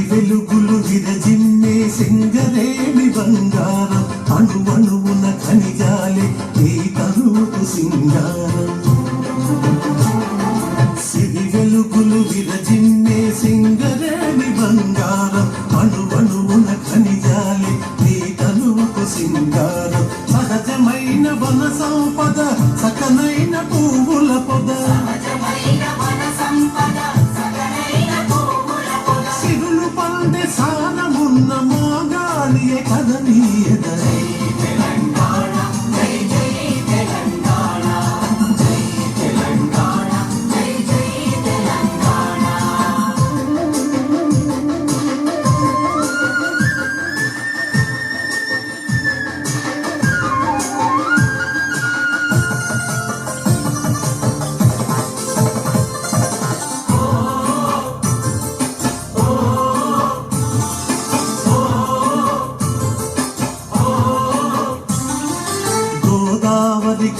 వెలుగులు విరజిమ్మే సింగరేణి బంగారం అణువణువున ఖనిజాలే ఈ తరువుకు సింగారం సిరి వెలుగులు విరజిమ్మే సింగరేణి బంగారం అణువణువున ఖనిజాలే ఈ తరువుకు సింగారం సహజమైన వన సంపద సకనైన పువ్వుల పొద సారమున్న మోగాలియే కదనీయద తెలంగాణ జై జై తెలంగాణ జై తెలంగాణ జై జై తెలంగాణ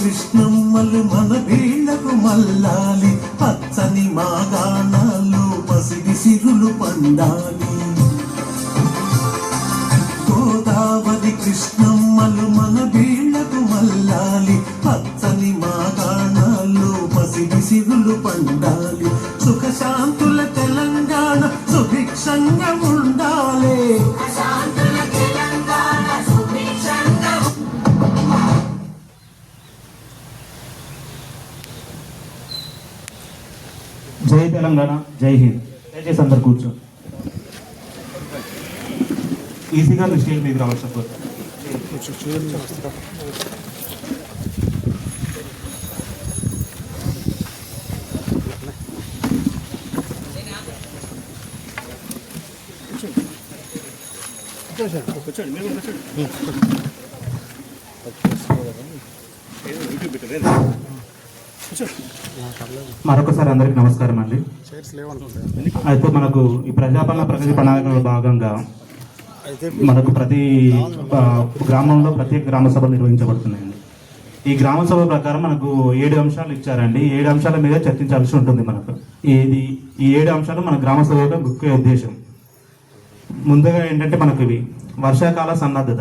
కృష్ణమ్మలు మన వీళ్లకు మల్లాలి పచ్చని మాగాణాలు పసిడి సిరులు పండాలి గోదావరి కృష్ణమ్మలు మన వీళ్లకు మల్లాలి పచ్చని మాగాణాలు పసిడి సిరులు పండాలి సుఖశాంతుల తెలంగాణ సుభిక్షంగా ఉండాలి జై తెలంగాణ జై హింద్. దయచేసి అందరు కూర్చో. ఈజీగా స్టేజ్ మీద రావచ్చు. మరొకసారి అందరికి నమస్కారం అండి. అయితే మనకు ఈ ప్రజాపాలన ప్రగతి ప్రణాళికలో భాగంగా మనకు ప్రతి గ్రామంలో ప్రత్యేక గ్రామ సభలు నిర్వహించబడుతున్నాయండి. ఈ గ్రామ సభ ప్రకారం మనకు 7 అంశాలు ఇచ్చారండి. 7 అంశాల మీద చర్చించాల్సి ఉంటుంది. మనకు ఈ 7 అంశాలు మన గ్రామ సభ యొక్క ముఖ్య ఉద్దేశం. ముందుగా ఏంటంటే మనకు ఇవి వర్షాకాల సన్నద్ధత.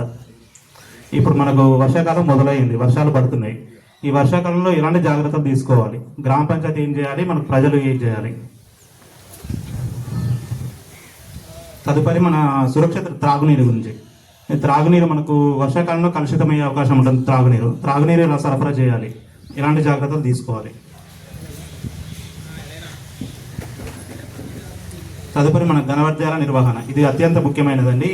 ఇప్పుడు మనకు వర్షాకాలం మొదలైంది, వర్షాలు పడుతున్నాయి. ఈ వర్షాకాలంలో ఎలాంటి జాగ్రత్తలు తీసుకోవాలి, గ్రామ పంచాయతీ ఏం చేయాలి, మనకు ప్రజలు ఏం చేయాలి. తదుపరి మన సురక్షిత త్రాగునీరు గురించి. త్రాగునీరు మనకు వర్షాకాలంలో కలుషితమయ్యే అవకాశం ఉంటుంది. త్రాగునీరు ఎలా సరఫరా చేయాలి, ఎలాంటి జాగ్రత్తలు తీసుకోవాలి. తదుపరి మన ఘనవ్యర్థాల నిర్వహణ, ఇది అత్యంత ముఖ్యమైనదండి.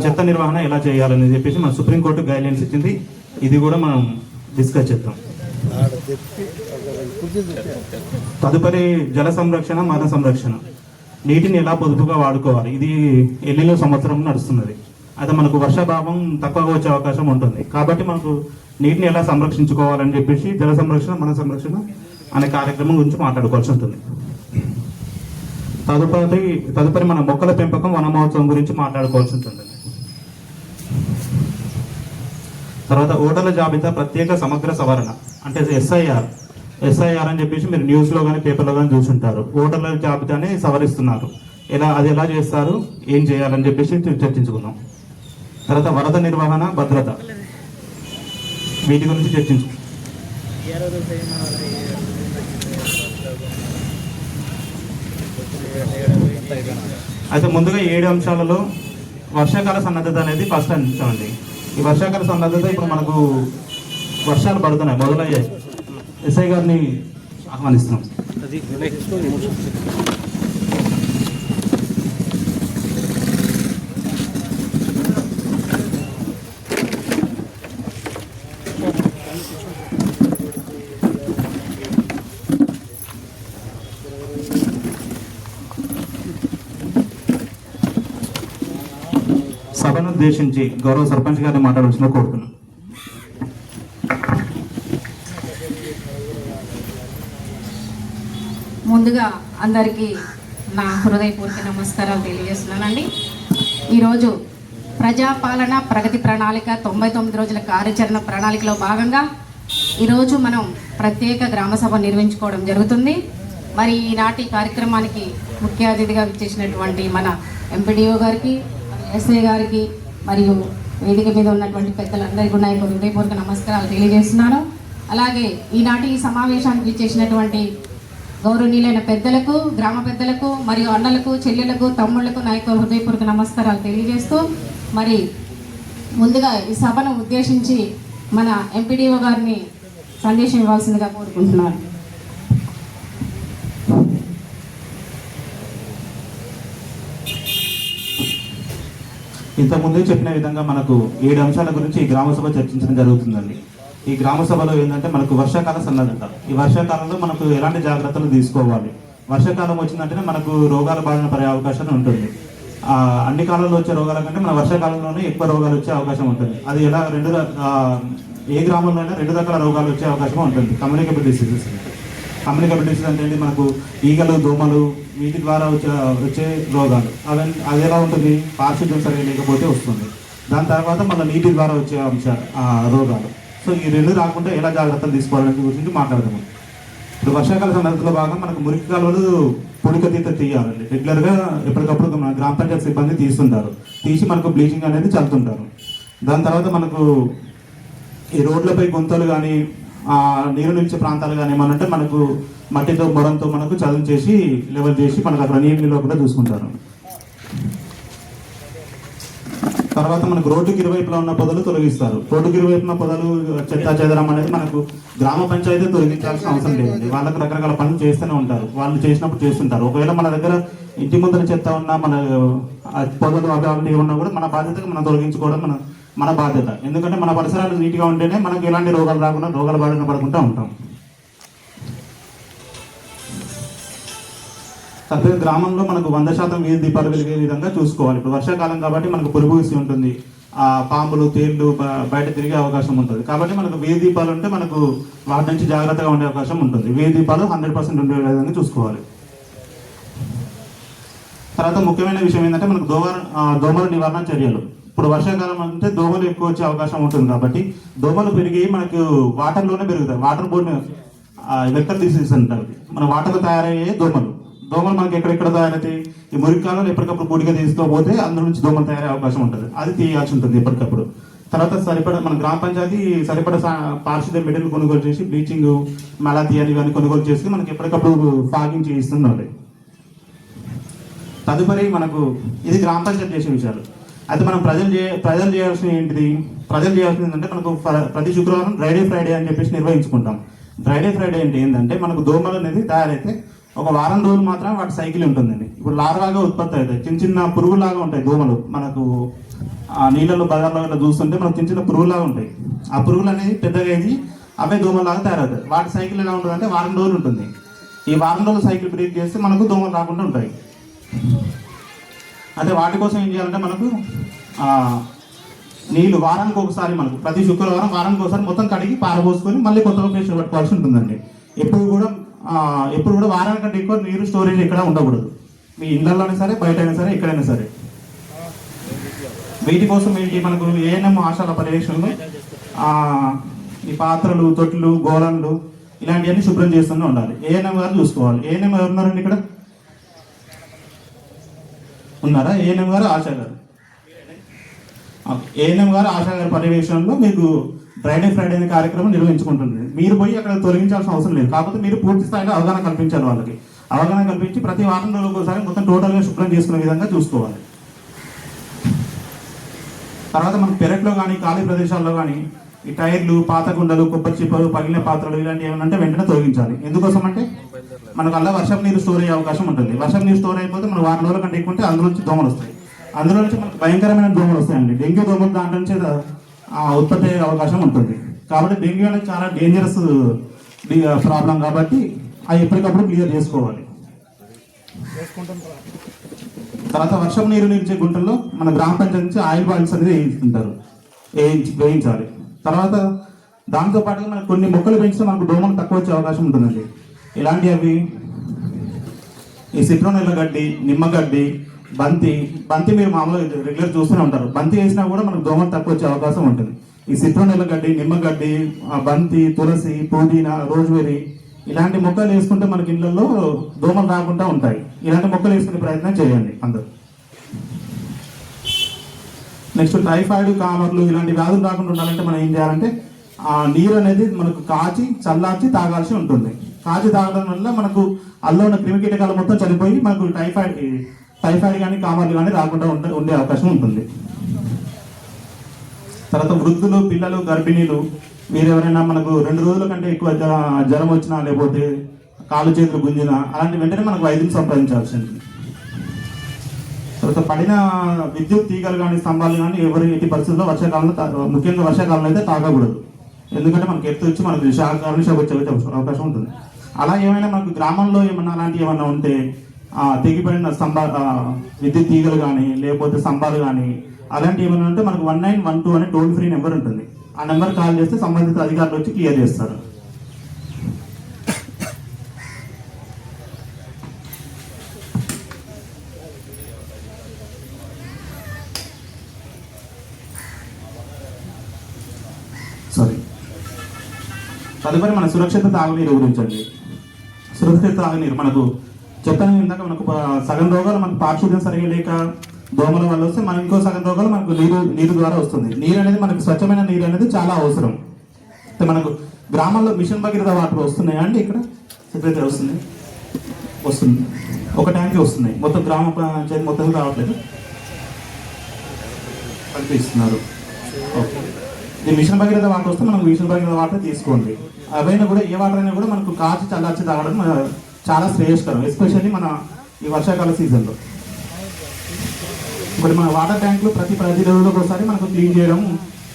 చెత్త నిర్వహణ ఎలా చేయాలని చెప్పేసి మన సుప్రీంకోర్టు గైడ్లైన్స్ ఇచ్చింది. ఇది కూడా మనం డిస్కస్ చేద్దాం. తదుపరి జల సంరక్షణ, వన సంరక్షణ, నీటిని ఎలా పొదుపుగా వాడుకోవాలి. ఇది ఎల్లిలో సంవత్సరం నడుస్తున్నది. అయితే మనకు వర్షాభావం తక్కువగా వచ్చే అవకాశం ఉంటుంది. కాబట్టి మనకు నీటిని ఎలా సంరక్షించుకోవాలని చెప్పేసి జల సంరక్షణ, వన సంరక్షణ అనే కార్యక్రమం గురించి మాట్లాడుకోవాల్సి ఉంటుంది. తదుపరి మన మొక్కల పెంపకం, వన మహోత్సవం గురించి మాట్లాడుకోవాల్సి ఉంటుంది. తర్వాత ఓటర్ల జాబితా ప్రత్యేక సమగ్ర సవరణ, అంటే ఎస్ఐఆర్ అని చెప్పేసి మీరు న్యూస్లో కానీ పేపర్లో కానీ చూసుంటారు. ఓటర్ల జాబితాని సవరిస్తున్నారు. అది ఎలా చేస్తారు, ఏం చేయాలని చెప్పేసి చర్చించుకుందాం. తర్వాత వరద నిర్వహణ, భద్రత, వీటి గురించి చర్చించుకుందాం. అయితే ముందుగా 7 అంశాలలో వర్షాకాల సన్నద్ధత అనేది ఫస్ట్ అంశం అండి. ఈ వర్షాకాల సన్నద్ధత ఇప్పుడు మనకు వర్షాలు పడుతున్నాయి, మొదలయ్యాయి. ఎస్ఐ గారిని ఆహ్వానిస్తున్నాం. సభను ఉద్దేశించి గౌరవ సర్పంచ్ గారిని మాట్లాడాల్సిన కోరుతున్నాను. ముందుగా అందరికీ నా హృదయపూర్వక నమస్కారాలు తెలియజేస్తున్నానండి. ఈరోజు ప్రజాపాలన ప్రగతి ప్రణాళిక 99 రోజుల కార్యాచరణ ప్రణాళికలో భాగంగా ఈరోజు మనం ప్రత్యేక గ్రామ సభ నిర్వహించుకోవడం జరుగుతుంది. మరి ఈనాటి కార్యక్రమానికి ముఖ్య అతిథిగా విచ్చేసినటువంటి మన ఎంపీడీఓ గారికి, ఎస్ఐ గారికి మరియు వేదిక మీద ఉన్నటువంటి పెద్దలందరికీ కూడా నా హృదయపూర్వక నమస్కారాలు తెలియజేస్తున్నాను. అలాగే ఈనాటి ఈ సమావేశానికి విచ్చేసినటువంటి గౌరవనీయులైన పెద్దలకు, గ్రామ పెద్దలకు మరియు అన్నలకు, చెల్లెలకు, తమ్ముళ్లకు నా యొక్క హృదయపూర్వక నమస్కారాలు తెలియజేస్తూ మరి ముందుగా ఈ సభను ఉద్దేశించి మన ఎంపీడీఓ గారిని సందేశం ఇవ్వాల్సిందిగా కోరుకుంటున్నాను. ఇంతకుముందే చెప్పిన విధంగా మనకు 7 అంశాల గురించి ఈ గ్రామ సభ చర్చించడం జరుగుతుందండి. ఈ గ్రామ సభలో ఏంటంటే మనకు వర్షాకాల సన్నద్ధత, ఈ వర్షాకాలంలో మనకు ఎలాంటి జాగ్రత్తలు తీసుకోవాలి, వర్షాకాలం వచ్చిందంటేనే మనకు రోగాల బారిన పడే అవకాశం ఉంటుంది. అన్ని కాలంలో వచ్చే రోగాల కంటే మన వర్షాకాలంలోనే ఎక్కువ రోగాలు వచ్చే అవకాశం ఉంటుంది. అది ఎలా ఏ గ్రామంలో అయినా 2 రకాల రోగాలు వచ్చే అవకాశం ఉంటుంది. Communicable diseases. కమ్యూనికేబుల్ డిసీజ్ అంటే ఏంటి, మనకు ఈగలు, దోమలు వీటి ద్వారా వచ్చే రోగాలు. అది ఎలా ఉంటుంది, పారిశుద్ధ్యం సరిగా లేకపోతే వస్తుంది. దాని తర్వాత మన నీటి ద్వారా వచ్చే రోగాలు. సో ఈ 2 రాకుండా ఎలా జాగ్రత్తలు తీసుకోవాలని గురించి మాట్లాడదాము. ఇప్పుడు వర్షాకాల సందర్భంలో భాగంగా మనకు మురికి కాలువలు పొడికతీత తీయాలండి. రెగ్యులర్గా ఎప్పటికప్పుడు మన గ్రామ పంచాయతీ సిబ్బంది తీస్తుంటారు. తీసి మనకు బ్లీచింగ్ అనేది చల్లుతుంటారు. దాని తర్వాత మనకు ఈ రోడ్లపై గుంతలు కానీ నీరు నిలిచే ప్రాంతాలు కానీ ఏమనంటే మనకు మట్టితో బొరంతో మనకు చదును చేసి లెవెల్ చేసి మనకు అక్కడ నీరు నిల్వ కూడా చూసుకుంటారు. తర్వాత మనకు రోడ్డుకి ఇరువైపులా ఉన్న పొదలు తొలగిస్తారు. రోడ్డుకి ఇరువైపున పొదలు, చెత్త చెదరం అనేది మనకు గ్రామ పంచాయతీ తొలగించాల్సిన అవసరం లేదండి. వాళ్ళకు రకరకాల పనులు చేస్తూనే ఉంటారు, వాళ్ళు చేసినప్పుడు చేస్తుంటారు. ఒకవేళ మన దగ్గర ఇంటి ముందర చెత్త ఉన్నా, మన పొదలు అవి ఉన్నా కూడా మన బాధ్యతగా మనం తొలగించుకోవడం మన బాధ్యత. ఎందుకంటే మన పరిసరాలు నీట్గా ఉంటేనే మనకు ఎలాంటి రోగాలు రాకుండా రోగాల బారిన పడకుండా ఉంటాం. తప్పని గ్రామంలో మనకు 100% వీధి దీపాలు వెలిగే విధంగా చూసుకోవాలి. ఇప్పుడు వర్షాకాలం కాబట్టి మనకు పురుగు విసి ఉంటుంది, పాములు, తేళ్లు బయట తిరిగే అవకాశం ఉంటుంది. కాబట్టి మనకు వీధి దీపాలు ఉంటే మనకు వాటి నుంచి జాగ్రత్తగా ఉండే అవకాశం ఉంటుంది. వీధి దీపాలు 100% ఉండే విధంగా చూసుకోవాలి. తర్వాత ముఖ్యమైన విషయం ఏంటంటే మనకు దోమల నివారణ చర్యలు. ఇప్పుడు వర్షాకాలం అంటే దోమలు ఎక్కువ వచ్చే అవకాశం ఉంటుంది. కాబట్టి దోమలు పెరిగి మనకు వాటర్లోనే పెరుగుతాయి. వాటర్ బోర్డు వెక్టర్ డిసీజ్ అంటారు. మన వాటర్లో తయారయ్యే దోమలు మనకి ఎక్కడెక్కడ తయారవుతాయి, ఈ మురికాలలో ఎప్పటికప్పుడు పొడిగా తీసుకోకపోతే అందులో నుంచి దోమలు తయారయ్యే అవకాశం ఉంటుంది. అది తీయాల్సి ఉంటుంది ఎప్పటికప్పుడు. తర్వాత మన గ్రామ పంచాయతీ సరిపడ పారిశుద్ధ్య మెటీరియల్ కొనుగోలు చేసి బ్లీచింగ్, మలాతి అని ఇవన్నీ కొనుగోలు చేసి మనకి ఎప్పటికప్పుడు ఫాగింగ్ చేయిస్తుంది. తదుపరి మనకు ఇది గ్రామ పంచాయతీ చేసే విషయాలు. అయితే మనం ప్రజలు చేయాల్సిన ఏంటిది, ప్రజలు చేయాల్సింది ఏంటంటే మనకు ప్రతి శుక్రవారం డ్రైడే ఫ్రైడే అని చెప్పేసి నిర్వహించుకుంటాం. డ్రైడే ఫ్రైడే అంటే ఏంటంటే మనకు దోమలు అనేది తయారైతే ఒక వారం రోజులు మాత్రం వాటి సైకిల్ ఉంటుందండి. ఇప్పుడు లార్వాగా ఉత్పత్తి అవుతాయి, చిన్న చిన్న పురుగులాగా ఉంటాయి దోమలు. మనకు నీళ్ళలో బజార్లో ఇట్లా చూస్తుంటే మనకు చిన్న చిన్న పురుగులాగా ఉంటాయి. ఆ పురుగులు అనేది పెద్దగా అయింది అవే దోమలాగా తయారవుతాయి. వాటి సైకిల్ ఎలా ఉంటుంది అంటే వారం రోజులు ఉంటుంది. ఈ వారం రోజులు సైకిల్ బ్రేక్ చేస్తే మనకు దోమలు రాకుండా ఉంటాయి. అంటే వాటి కోసం ఏం చేయాలంటే మనకు నీళ్ళు వారానికి ఒకసారి, మనకు ప్రతి శుక్రవారం వారానికి ఒకసారి మొత్తం కడిగి పారబోసుకొని మళ్ళీ కొత్తగా ఫ్రెష్ పెట్టుకోవాల్సి ఉంటుందండి. ఎప్పుడు కూడా వారానికంటే ఎక్కువ నీరు స్టోరేజ్ ఎక్కడ ఉండకూడదు. మీ ఇళ్ళల్లోనే సరే, బయట అయినా సరే, ఎక్కడైనా సరే. వీటి కోసం ఏంటి, మనకు ఏఎన్ఎం ఆశాల పర్యవేక్షణలో ఈ పాత్రలు, తొట్లు, గోళంలు ఇలాంటివన్నీ శుభ్రం చేస్తూనే ఉండాలి. ఏఎన్ఎం గారు చూసుకోవాలి. ఏఎన్ఎం గారు ఉన్నారండి ఇక్కడ? ఉన్నారా? ఏఎన్ఎం గారు, ఆశా గారు. ఏఎన్ఎం గారు, ఆశా గారి పర్యవేక్షణలో మీకు డ్రైడే ఫ్రైడే అనే కార్యక్రమం నిర్వహించుకుంటుంది. మీరు పోయి అక్కడ తొలగించాల్సిన అవసరం లేదు. కాకపోతే మీరు పూర్తి స్థాయిలో అవగాహన కల్పించాలి. వాళ్ళకి అవగాహన కల్పించి ప్రతి వారం రోజులకు ఒకసారి మొత్తం టోటల్గా శుభ్రం చేసుకునే విధంగా చూసుకోవాలి. తర్వాత మనకు పెరట్లో కానీ, ఖాళీ ప్రదేశాల్లో కానీ ఈ టైర్లు, పాత గుండలు, కొబ్బరి చిప్పలు, పగిలిన పాత్రలు ఇలాంటివి ఏమంటే వెంటనే తొలగించాలి. ఎందుకోసం అంటే మనకు అలా వర్షం నీరు స్టోర్ అయ్యే అవకాశం ఉంటుంది. వర్షం నీరు స్టోర్ అయిపోతే మనం వారం రోజుల కంటే ఎక్కువ ఉంటే అందులో నుంచి దోమలు వస్తాయి. అందులో నుంచి మనకు భయంకరమైన దోమలు వస్తాయండి. డెంగ్యూ దోమలు దాంట్లో నుంచి ఉత్పత్తి అయ్యే అవకాశం ఉంటుంది. కాబట్టి డెంగ్యూ అనేది చాలా డేంజరస్ ప్రాబ్లం. కాబట్టి అవి ఎప్పటికప్పుడు క్లియర్ చేసుకోవాలి. తర్వాత వర్షం నీరు నిలిచే గుంటల్లో మన గ్రామ పంచాయతీ నుంచి ఆయిల్ బాయిల్స్ అనేది వేయించాలి. తర్వాత దాంతో పాటుగా మనకు కొన్ని మొక్కలు పెంచితే మనకు దోమలు తక్కువ వచ్చే అవకాశం ఉంటుందండి. ఎలాంటి అవి ఈ సిట్రోనెల్ల గడ్డి, నిమ్మగడ్డి, బంతి మీరు మామూలుగా రెగ్యులర్ చూస్తూనే ఉంటారు. బంతి వేసినా కూడా మనకు దోమలు తక్కువ వచ్చే అవకాశం ఉంటుంది. ఈ సిట్రోనెల్ల గడ్డి, నిమ్మగడ్డి, బంతి, తులసి, పుదీనా, రోజ్మెరీ ఇలాంటి మొక్కలు వేసుకుంటే మనకి ఇళ్లలో దోమలు రాకుండా ఉంటాయి. ఇలాంటి మొక్కలు వేసుకునే ప్రయత్నం చేయండి అందరూ. నెక్స్ట్ టైఫాయిడ్, కామర్లు ఇలాంటి వ్యాధులు రాకుండా ఉండాలంటే మనం ఏం చేయాలంటే ఆ నీరు అనేది మనకు కాచి చల్లార్చి తాగాల్సి ఉంటుంది. కాచి తాగడం వల్ల మనకు అల్లో ఉన్న క్రిమికీటకాలు మొత్తం చనిపోయి మనకు టైఫాయిడ్ కానీ కామర్లు కానీ రాకుండా ఉండే అవకాశం ఉంటుంది. తర్వాత వృద్ధులు, పిల్లలు, గర్భిణీలు వీరెవరైనా మనకు 2 రోజుల కంటే ఎక్కువ జ్వరం వచ్చినా లేకపోతే కాళ్ళు చేతులు గుంజినా అలాంటి వెంటనే మనకు వైద్యుని సంప్రదించాల్సింది. తర్వాత పడిన విద్యుత్ తీగలు కానీ స్తంభాలు కానీ ఎట్టి పరిస్థితుల్లో వర్షాకాలంలో, ముఖ్యంగా వర్షాకాలంలో అయితే తాగకూడదు. ఎందుకంటే మనకి ఎత్తు వచ్చి మనకు షాక్ వచ్చే అవకాశం ఉంటుంది. అలా ఏమైనా మనకు గ్రామంలో ఏమన్నా అలాంటివి ఏమన్నా ఉంటే తెగిపడిన విద్యుత్ తీగలు కానీ లేకపోతే స్తంభాలు కానీ అలాంటివి ఏమైనా ఉంటే మనకు 1912 అనే టోల్ ఫ్రీ నెంబర్ ఉంటుంది. ఆ నెంబర్ కాల్ చేస్తే సంబంధిత అధికారులు వచ్చి క్లియర్ చేస్తారు. తదుపరి మన సురక్షిత తాగునీరు గురించండి. సురక్షిత తాగునీరు మనకు చెప్పని ఇందాక మనకు సగం రోగాలు మనకు పారిశుద్ధ్యం సరిగా లేక దోమల వల్ల వస్తే మన ఇంకో సగం రోగాలు మనకు నీరు ద్వారా వస్తుంది. నీరు అనేది మనకు స్వచ్ఛమైన నీరు అనేది చాలా అవసరం. మనకు గ్రామాల్లో మిషన్ భగీరథ వాటర్ వస్తున్నాయా అండి? ఇక్కడ ఎప్పుడైతే వస్తుంది ఒక ట్యాంక్ వస్తున్నాయి, మొత్తం గ్రామ పంచాయతీ మొత్తం రావట్లేదు, కల్పిస్తున్నారు. ఓకే, ఈ మిషన్ భగీరథ వాటర్ వస్తే మనకు మిషన్ భగీరథ వాటర్ తీసుకోండి. అవైనా కూడా ఏ వాటర్ అయినా కూడా మనకు కాచి చల్లార్చి తాగడం చాలా శ్రేయస్కరం, ఎస్పెషల్లీ మన ఈ వర్షాకాల సీజన్లో. ఇప్పుడు మన వాటర్ ట్యాంకులు ప్రతి రోజులకు ఒకసారి మనకు క్లీన్ చేయడం,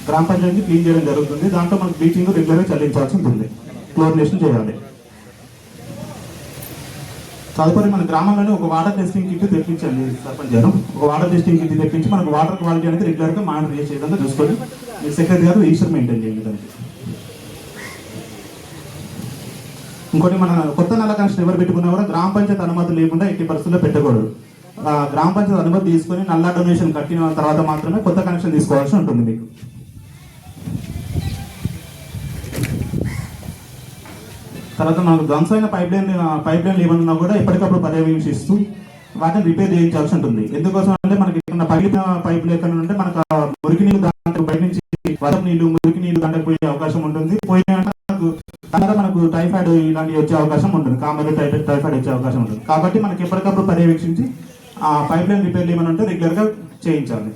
గ్రామ పంచాయతీ క్లీన్ చేయడం జరుగుతుంది. దాంట్లో మనకు బ్లీచింగ్ రెగ్యులర్గా చల్లించాల్సి ఉంటుంది, క్లోరినేషన్ చేయాలి. తదుపరి మన గ్రామంలోనే ఒక వాటర్ టెస్టింగ్ కిట్ తెప్పించండి సర్పంచ్ గారు. ఒక వాటర్ టెస్టింగ్ కిట్ తెప్పించి మనకు వాటర్ క్వాలిటీ అనేది రెగ్యులర్గా మానిటర్ చేసే విధంగా చూసుకొని మీ సెక్రటరీ గారు రిజిస్టర్ మెయింటైన్ చేయండి దానికి. ఇంకోటి, మన కొత్త నల్ల కనెక్షన్ ఎవరు పెట్టుకున్నా కూడా గ్రామ పంచాయతీ అనుమతి లేకుండా ఎట్టి పరిస్థితుల్లో పెట్టకూడదు. గ్రామ పంచాయతీ అనుమతి తీసుకొని నల్ల డొనేషన్ కట్టిన తర్వాత మాత్రమే కొత్త కనెక్షన్ తీసుకోవాల్సి ఉంటుంది మీకు. తర్వాత మనకు ధ్వంసమైన పైప్ లైన్ ఏమన్నా కూడా ఎప్పటికప్పుడు పర్యవేక్షిస్తూ వాటిని రిపేర్ చేయించాల్సి ఉంటుంది. ఎందుకోసం అంటే మనకి పగిలిన పైపులు ఎక్కడ ఉంటే మనకు మురికి నీళ్ళు దాంట్లో బయట నుంచి వరం నీళ్లు, మురికి నీళ్లు దాంట్లో పోయే అవకాశం ఉంటుంది. పోయిన మనకు టైఫాయిడ్ ఇలాంటివి వచ్చే అవకాశం ఉంటుంది, కామన్ టైఫాయిడ్ వచ్చే అవకాశం ఉంటుంది. కాబట్టి మనకి ఎప్పటికప్పుడు పర్యవేక్షించి ఆ పైప్ లైన్ రిపేర్లు ఏమైనా ఉంటే రెగ్యులర్గా చేయించాలి.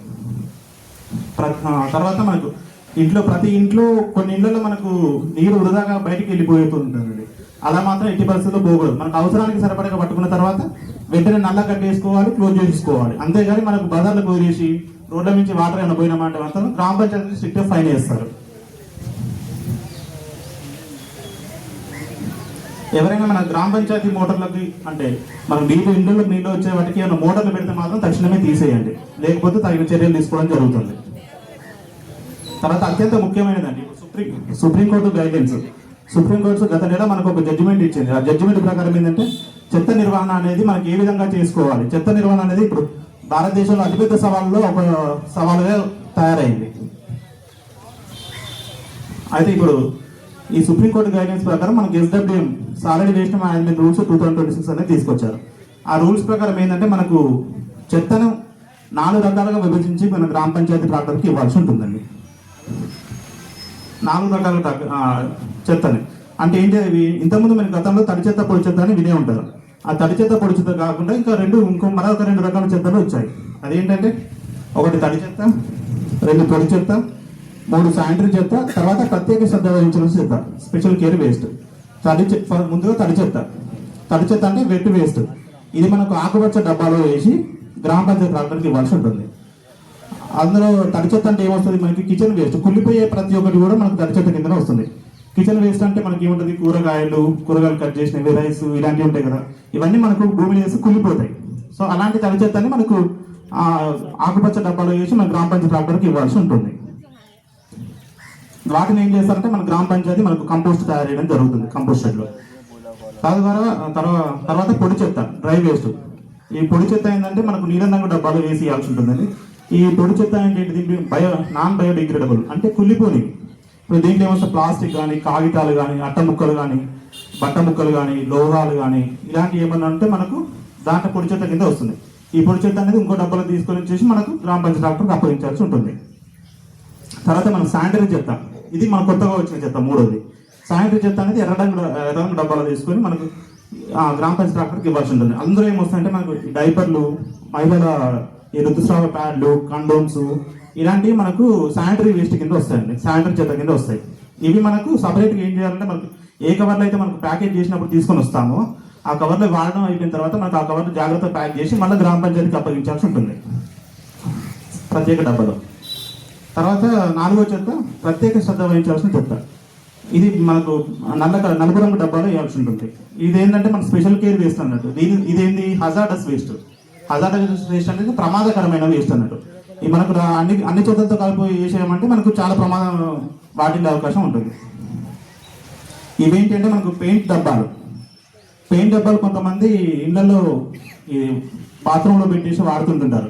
తర్వాత మనకు ప్రతి ఇంట్లో కొన్ని ఇళ్లలో మనకు నీరు వృధాగా బయటికి వెళ్ళిపోతుంటుంది. అలా మాత్రం ఎట్టి పరిస్థితుల్లో పోకూడదు. మనకు అవసరానికి సరిపడగా పట్టుకున్న తర్వాత వెంటనే నల్ల కట్టేసుకోవాలి, క్లోజ్ చేసుకోవాలి. అంతేగాని మనకు బజార్లకు వదిలేసి రోడ్ల నుంచి వాటర్ అయినా పోయినామంటే మాత్రం గ్రామ పంచాయతీ స్ట్రిక్ట్ ఫైన్ వేస్తారు. ఎవరైనా మన గ్రామ పంచాయతీ మోటార్లకి అంటే మనం ఇంట్లో నీళ్ళు వచ్చే వాటికి ఏమైనా మోటార్లు పెడితే మాత్రం తక్షణమే తీసేయండి, లేకపోతే తగిన చర్యలు తీసుకోవడం జరుగుతుంది. తర్వాత అత్యంత ముఖ్యమైనదండి సుప్రీంకోర్టు గైడ్లైన్స్. సుప్రీంకోర్టు గత నెల మనకు ఒక జడ్జిమెంట్ ఇచ్చింది. ఆ జడ్జిమెంట్ ప్రకారం ఏంటంటే చెత్త నిర్వహణ అనేది మనకి ఏ విధంగా చేసుకోవాలి. చెత్త నిర్వహణ అనేది ఇప్పుడు భారతదేశంలో అతిపెద్ద సవాళ్ళలో ఒక సవాలుగా తయారైంది. అయితే ఇప్పుడు ఈ సుప్రీంకోర్టు గైడ్లైన్స్ ప్రకారం మనకి SWM solid waste management rules 2026 అనేది తీసుకొచ్చారు. ఆ రూల్స్ ప్రకారం ఏంటంటే మనకు చెత్తను 4 రకాలుగా విభజించి మన గ్రామ పంచాయతీ ట్రాక్టర్కి ఇవ్వాల్సి ఉంటుందండి. 4 రకాల చెత్తని అంటే ఏంటి, అవి ఇంతకుముందు మన గతంలో తడి చెత్త, పొడి చెత్త అని వినే ఉంటారు. ఆ తడి చెత్త, పొడి చెత్త కాకుండా మరొక 2 రకాల చెత్తలు వచ్చాయి. అదేంటంటే 1 తడి చెత్త, 2 పొడి చెత్త, 3 శానిటరీ చెత్త, తర్వాత ప్రత్యేక శ్రద్ధ వహించిన చెత్త, స్పెషల్ కేర్ వేస్ట్. ముందుగా తడి చెత్త అంటే వెట్ వేస్ట్. ఇది మనకు ఆకుపచ్చ డబ్బాలో వేసి గ్రామ పంచాయతీ ట్రాక్టర్కి ఇవ్వాల్సి ఉంటుంది. అందులో తడి చెత్త అంటే ఏమొస్తుంది, మనకి కిచెన్ వేస్ట్, కుళ్ళిపోయే ప్రతి ఒక్కటి కూడా మనకు తడి చెత్త కిందనే వస్తుంది. కిచెన్ వేస్ట్ అంటే మనకి ఏముంటుంది, కూరగాయలు కట్ చేసినవి, రైస్ ఇలాంటివి ఉంటాయి కదా, ఇవన్నీ మనకు భూమిలో వేసి కుళ్ళిపోతాయి. సో అలాంటి తడి చెత్తని మనకు ఆకుపచ్చ డబ్బాలో వేసి మన గ్రామ పంచాయతీ ట్రాక్టర్కి ఇవ్వాల్సి ఉంటుంది. వాటిని ఏం చేస్తారంటే మన గ్రామ పంచాయతీ మనకు కంపోస్ట్ తయారు చేయడం జరుగుతుంది కంపోస్ట్ షెడ్లో. తర్వాత పొడి చెత్త, డ్రై వేస్ట్. ఈ పొడి చెత్త ఏంటంటే మనకు నీలం రంగు డబ్బాలు వేసి ఇవ్వాల్సి ఉంటుందండి. ఈ పొడి చెత్త ఏంటంటే దీంట్లో నాన్ బయోడిగ్రేడబుల్ అంటే కుళ్ళిపోనివి. ఇప్పుడు దీంట్లో ఏమొస్తే ప్లాస్టిక్ కానీ, కాగితాలు కానీ, అట్ట ముక్కలు కానీ, బట్ట ముక్కలు కానీ, లోహాలు కానీ ఇలాంటివి ఏమన్నా ఉంటే మనకు దాంట్లో పొడి చెత్త కింద వస్తుంది. ఈ పొడి చెత్త అనేది ఇంకో డబ్బాలో తీసుకొని వచ్చేసి మనకు గ్రామ పంచాయతీ డాక్టర్కి అప్పగించాల్సి ఉంటుంది. తర్వాత మనం శానిటరీ చెత్త, ఇది మన కొత్తగా వచ్చిన చెత్త. మూడోది శానిటరీ చెత్త అనేది ఎర్ర రంగు డబ్బాలో తీసుకొని మనకు గ్రామ పంచాయతీ డాక్టర్కి ఇవ్వాల్సి ఉంటుంది. అందులో ఏమొస్తాయంటే మనకు డైపర్లు, మహిళల ఈ ఋతుస్రావ ప్యాడ్లు, కండోమ్స్ ఇలాంటివి మనకు శానిటరీ వేస్ట్ కింద వస్తాయండి, శానిటరీ చెత్త కింద వస్తాయి. ఇవి మనకు సపరేట్గా ఏం చేయాలంటే మనకు ఏ కవర్లో అయితే మనకు ప్యాకేజ్ చేసినప్పుడు తీసుకొని వస్తామో ఆ కవర్లో వాడడం అయిపోయిన తర్వాత మనకు ఆ కవర్లో జాగ్రత్త ప్యాక్ చేసి మళ్ళీ గ్రామ పంచాయతీకి అప్పగించాల్సి ఉంటుంది ప్రత్యేక డబ్బాలో. తర్వాత 4వ చెత్త ప్రత్యేక శ్రద్ధ వహించాల్సిన చెత్త. ఇది మనకు నలుపు రంగు డబ్బాలో వేయాల్సి ఉంటుంది. ఇదేంటంటే మన స్పెషల్ కేర్ వేస్ట్ అన్నట్టు. ఇదేంటి హజార్డస్ వేస్ట్. హజార్డస్ వేస్ట్ అనేది ప్రమాదకరమైన వేస్ట్ అన్నట్టు. ఈ మనకు అన్ని చెత్తలతో కలిపి వేసేయమంటే మనకు చాలా ప్రమాదం వాటిల్లే అవకాశం ఉంటుంది. ఇవేంటంటే మనకు పెయింట్ డబ్బాలు కొంతమంది ఇళ్లలో ఈ బాత్రూంలో పెట్టేసి వాడుతుంటుంటారు.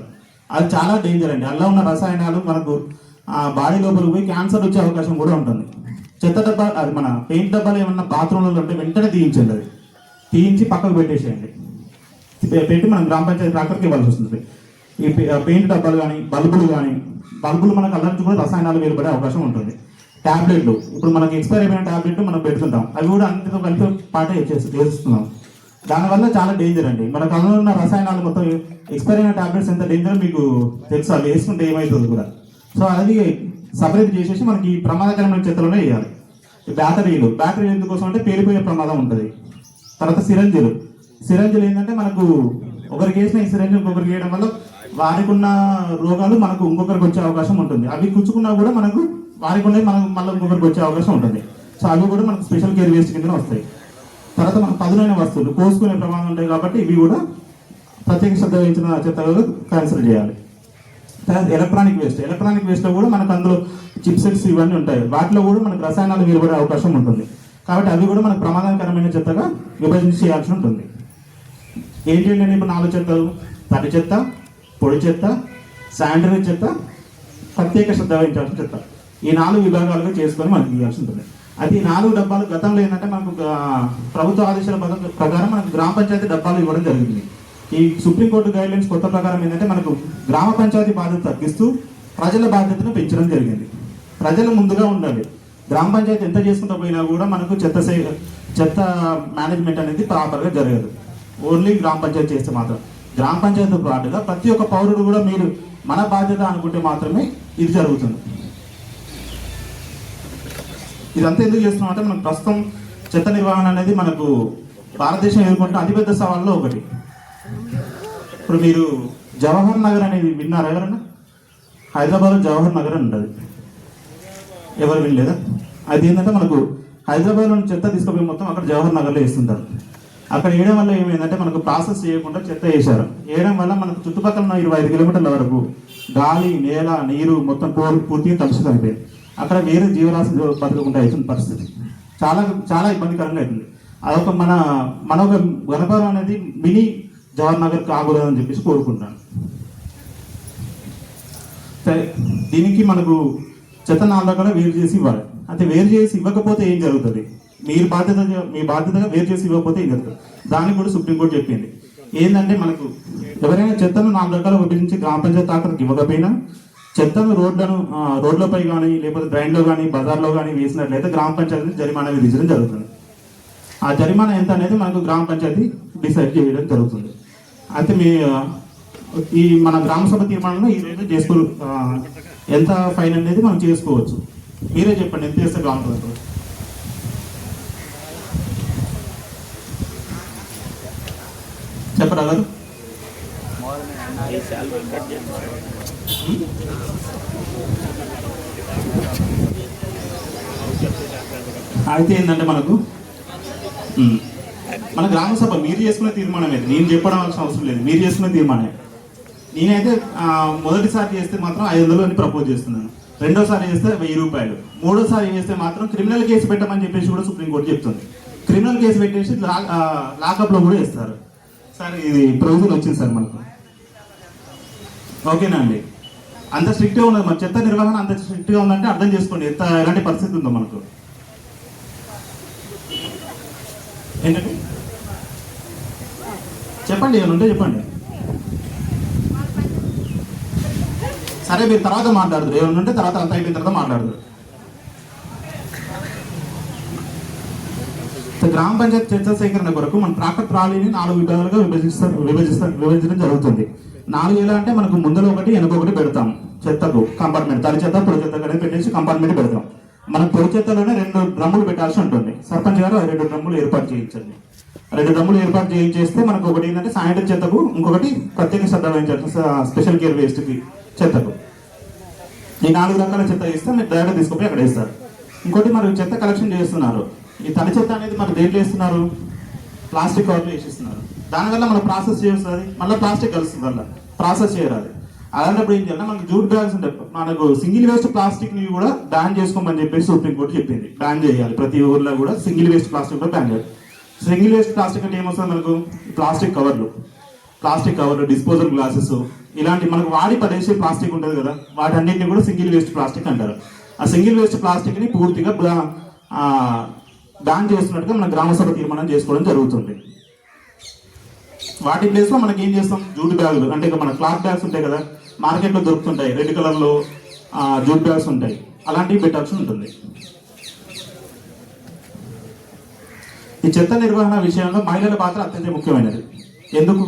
అది చాలా డేంజర్ అండి. అందులో ఉన్న రసాయనాలు మనకు బాడీ లోపలికి పోయి క్యాన్సర్ వచ్చే అవకాశం కూడా ఉంటుంది. చెత్త డబ్బా, అది మన పెయింట్ డబ్బాలు ఏమన్నా బాత్రూంలో ఉంటే వెంటనే తీయించండి. అది తీయించి పక్కకు పెట్టేసేయండి. పెట్టి మనం గ్రామ పంచాయతీ డాక్టర్కి ఇవ్వాల్సి వస్తుంది. ఈ పెయింట్ డబ్బాలు కానీ, బల్బులు మనకు అల్ల నుంచి కూడా రసాయనాలు వేరుపడే అవకాశం ఉంటుంది. ట్యాబ్లెట్లు, ఇప్పుడు మనకి ఎక్స్పైర్ అయిపోయిన ట్యాబ్లెట్లు మనం పెడుతుంటాం, అవి కూడా అన్నిటితో కలిపి పాటే చేస్తున్నాం. దానివల్ల చాలా డేంజర్ అండి. మనకు అందులో ఉన్న రసాయనాలు మొత్తం ఎక్స్పైర్ అయిన ట్యాబ్లెట్స్ ఎంత డేంజర్ మీకు తెలుసు, అవి వేసుకుంటే ఏమవుతుంది కూడా. సో అది సపరేట్ చేసేసి మనకి ప్రమాదకరమైన చెత్తలోనే వేయాలి. బ్యాటరీలు ఎందుకోసం అంటే పేలిపోయే ప్రమాదం ఉంటుంది. తర్వాత సిరంజీలు ఏంటంటే మనకు ఒకరికి వేసిన ఈ సిరంజీ ఇంకొకరికి వేయడం వల్ల వారికి ఉన్న రోగాలు మనకు ఇంకొకరికి వచ్చే అవకాశం ఉంటుంది. అవి గుచ్చుకున్నా కూడా మనకు వారికి ఉన్నవి మనకు మళ్ళీ ఇంకొకరికి వచ్చే అవకాశం ఉంటుంది. సో అవి కూడా మనకు స్పెషల్ కేర్ వేస్ట్ కింద వస్తాయి. తర్వాత మనకు పదునైన వస్తువులు కోసుకునే ప్రమాదం ఉంటాయి కాబట్టి ఇవి కూడా ప్రత్యేక శ్రద్ధ వహించిన చెత్తలు క్యాన్సిల్ చేయాలి. తర్వాత ఎలక్ట్రానిక్ వేస్ట్లో కూడా మనకు అందులో చిప్సెట్స్ ఇవన్నీ ఉంటాయి. వాటిలో కూడా మనకు రసాయనాలు వెలువడే అవకాశం ఉంటుంది. కాబట్టి అవి కూడా మనకు ప్రమాదకరమైన చెత్తగా విభజించి చేయాల్సి ఉంటుంది. ఏంటంటే ఇప్పుడు 4 చెత్తలు: తడి చెత్త, పొడి చెత్త, శానిటరీ చెత్త, ప్రత్యేక శ్రద్ధ వహించాల్సిన చెత్త. ఈ 4 విభాగాలుగా చేసుకొని మనకు ఇవ్వాల్సి ఉంటుంది. అయితే ఈ 4 డబ్బాలు గతంలో ఏంటంటే మనకు ప్రభుత్వ ఆదేశాల ప్రకారం మనకు గ్రామ పంచాయతీ డబ్బాలు ఇవ్వడం జరిగింది. ఈ సుప్రీంకోర్టు గైడ్లైన్స్ కొత్త ప్రకారం ఏంటంటే మనకు గ్రామ పంచాయతీ బాధ్యత తగ్గిస్తూ ప్రజల బాధ్యతను పెంచడం జరిగింది. ప్రజలు ముందుగా ఉండాలి. గ్రామ పంచాయతీ ఎంత చేసుకుంటూ పోయినా కూడా మనకు చెత్త మేనేజ్మెంట్ అనేది ప్రాపర్గా జరగదు. ఓన్లీ గ్రామ పంచాయతీ చేస్తే మాత్రం. గ్రామ పంచాయతీ పాటుగా ప్రతి ఒక్క పౌరుడు కూడా మీరు మన బాధ్యత అనుకుంటే మాత్రమే ఇది జరుగుతుంది. ఇదంతా ఎందుకు చేస్తున్నాం అంటే మనకు ప్రస్తుతం చెత్త నిర్వహణ అనేది మనకు భారతదేశం ఎదుర్కొంటే అతిపెద్ద సవాల్లో ఒకటి. ఇప్పుడు మీరు జవహర్ నగర్ అనేది విన్నారా ఎవరన్నా? హైదరాబాద్లో జవహర్ నగర్ అని ఉంటుంది, ఎవరు వినలేదా? అది ఏంటంటే మనకు హైదరాబాద్లో చెత్త తీసుకుపోయి మొత్తం అక్కడ జవహర్ నగర్లో వేస్తుంటారు. అక్కడ వేయడం వల్ల ఏమైందంటే మనకు ప్రాసెస్ చేయకుండా చెత్త వేశారు. వేయడం వల్ల మనకు చుట్టుపక్కల ఉన్న 25 కిలోమీటర్ల వరకు గాలి, నేల, నీరు మొత్తం పూర్తిగా కలుషితం అయిపోయింది. అక్కడ వేరే జీవరాశి బతకకుండా అవుతుంది పరిస్థితి. చాలా చాలా ఇబ్బందికరంగా అవుతుంది. అదొక మన ఒక గణపురం అనేది మినీ జవహర్ నగర్ కాకూడదు అని చెప్పేసి కోరుకుంటాను. సరే, దీనికి మనకు చెత్త 4 రకాల వేరు చేసి ఇవ్వాలి. అయితే వేరు చేసి ఇవ్వకపోతే ఏం జరుగుతుంది? మీ బాధ్యతగా వేరు చేసి ఇవ్వకపోతే ఏం జరుగుతుంది? దానికి కూడా సుప్రీంకోర్టు చెప్పింది. ఏంటంటే మనకు ఎవరైనా చెత్తను 4 రకాలు విభజించి గ్రామ పంచాయతీ డాక్టర్కి ఇవ్వకపోయినా చెత్తను రోడ్లపై కానీ లేకపోతే డ్రైన్లో కానీ బజార్లో కానీ వేసినట్లయితే గ్రామ పంచాయతీ జరిమానా విధించడం జరుగుతుంది. ఆ జరిమానా ఎంత అనేది మనకు గ్రామ పంచాయతీ డిసైడ్ చేయడం జరుగుతుంది. అయితే ఈ మన గ్రామ సభ తీర్మానంలో ఈరోజు ఎంత ఫైన్ అనేది మనం చేసుకోవచ్చు. మీరే చెప్పండి, ఎంత చేస్తే బాగుంటుంది? చెప్పరా గారు? అయితే ఏంటంటే మనకు మన గ్రామ సభ మీరు చేసుకునే తీర్మానం అయితే నేను చెప్పడం అవసరం లేదు, మీరు చేసుకునే తీర్మానమే. నేనైతే మొదటిసారి చేస్తే మాత్రం 500 అని ప్రపోజ్ చేస్తున్నాను. రెండోసారి చేస్తే 1000 రూపాయలు. మూడోసారి చేస్తే మాత్రం క్రిమినల్ కేసు పెట్టమని చెప్పేసి కూడా సుప్రీంకోర్టు చెప్తుంది. క్రిమినల్ కేసు పెట్టేసి లాకప్లో కూడా ఇస్తారు సార్. ఇది ప్రొవిజన్ వచ్చింది సార్ మనకు. ఓకేనా అండి? అంత స్ట్రిక్ట్గా ఉన్నది మన చెత్త నిర్వహణ, అంత స్ట్రిక్ట్గా ఉందంటే అర్థం చేసుకోండి ఎలాంటి పరిస్థితి ఉందో మనకు. ఏంటండి చెప్పండి, ఏమైనా ఉంటే చెప్పండి. సరే మీరు తర్వాత మాట్లాడదురు, ఏమైనా ఉంటే తర్వాత అంత అయిపోయిన తర్వాత మాట్లాడదురు. గ్రామ పంచాయతీ చెత్త సేకరణ కొరకు మన ట్రాక్టర్ ట్రాలీని 4 విధాలుగా విభజించడం జరుగుతుంది. 4 ఎలా అంటే మనకు ముందర ఒకటి వెనక ఒకటి పెడతాం చెత్తకు కంపార్ట్మెంట్, తడి చెత్త పొడి చెత్త అనేది పెట్టేసి కంపార్ట్మెంట్ పెడతాం. మనం పొడి చెత్తలోనే 2 డ్రమ్ములు పెట్టాల్సి ఉంటుంది. సర్పంచ్ గారు 2 డ్రమ్ములు ఏర్పాటు చేయించండి. 2 డ్రమ్ములు ఏర్పాటు చేయించేస్తే మనకు ఒకటి ఏంటంటే సాయంత్రం చెత్తకు, ఇంకొకటి ప్రత్యేక శ్రద్ధ వహించాలి స్పెషల్ కేర్ వేస్ట్కి చెత్తకు. ఈ 4 రకాల చెత్త ఇస్తే మీరు డైరెక్ట్ తీసుకుపోయి అక్కడ వేస్తారు. ఇంకోటి మరి చెత్త కలెక్షన్ చేస్తున్నారు. ఈ తడి చెత్త అనేది మనకు దేంట్లో వేస్తున్నారు? ప్లాస్టిక్ కవర్లో వేసిస్తున్నారు. దానివల్ల మనం ప్రాసెస్ చేస్తుంది, మళ్ళీ ప్లాస్టిక్ కలుస్తుంది, వల్ల ప్రాసెస్ చేయరాదు. అలాంటప్పుడు ఏం చేయాలి, మనకు జూట్ బ్యాగ్స్ ఉంటాయి. మనకు సింగిల్ వేస్ట్ ప్లాస్టిక్ ని కూడా బ్యాన్ చేసుకోమని చెప్పేసి సుప్రీంకోర్టు చెప్పింది. బ్యాన్ చేయాలి, ప్రతి ఊర్లో కూడా సింగిల్ వేస్ట్ ప్లాస్టిక్ కూడా బ్యాన్ చేయాలి. సింగిల్ వేస్ట్ ప్లాస్టిక్ అంటే ఏమొస్తుంది మనకు? ప్లాస్టిక్ కవర్లు, డిస్పోజల్ గ్లాసెస్, ఇలాంటి మనకు వాడి పడేసే ప్లాస్టిక్ ఉంటుంది కదా, వాటన్నిటిని కూడా సింగిల్ వేస్ట్ ప్లాస్టిక్ అంటారు. ఆ సింగిల్ వేస్ట్ ప్లాస్టిక్ ని పూర్తిగా బ్యాన్ చేస్తున్నట్టుగా మన గ్రామసభ తీర్మానం చేసుకోవడం జరుగుతుంది. వాటి ప్లేస్లో మనకి ఏం చేస్తాం, జూట్ బ్యాగులు అంటే మన క్లాత్ బ్యాగ్స్ ఉంటాయి కదా, మార్కెట్లో దొరుకుతుంటాయి, రెడ్ కలర్లో జూట్ బ్యాగ్స్ ఉంటాయి, అలాంటివి పెట్టాల్సి ఉంటుంది. ఈ చెత్త నిర్వహణ విషయంలో మహిళల పాత్ర అత్యంత ముఖ్యమైనది. ఎందుకు?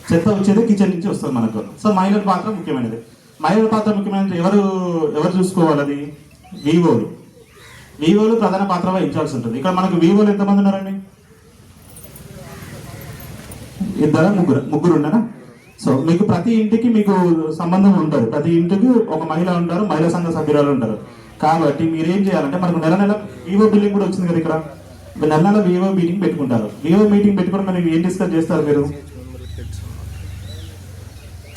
చెత్త వచ్చేది కిచెన్ నుంచి వస్తుంది మనకు. సో మహిళల పాత్ర ముఖ్యమైనది. మహిళల పాత్ర ముఖ్యమైనది ఎవరు చూసుకోవాలి? అది వివోలు ప్రధాన పాత్ర వహించాల్సి ఉంటుంది. ఇక్కడ మనకు వివోలు ఎంతమంది ఉన్నారండి? 2 ముగ్గురు ఉన్నారా? సో మీకు ప్రతి ఇంటికి మీకు సంబంధం ఉంటుంది. ప్రతి ఇంటికి ఒక మహిళ ఉంటారు, మహిళా సంఘ సభ్యురాలు ఉంటారు. కాబట్టి మీరు ఏం చేయాలంటే, మనకు నెల వివో బిల్డింగ్ కూడా వచ్చింది కదా, ఇక్కడ నెల వివో మీటింగ్ పెట్టుకుంటారు. వివో మీటింగ్ పెట్టుకుని మీరు ఏం డిస్కస్ చేస్తారు? మీరు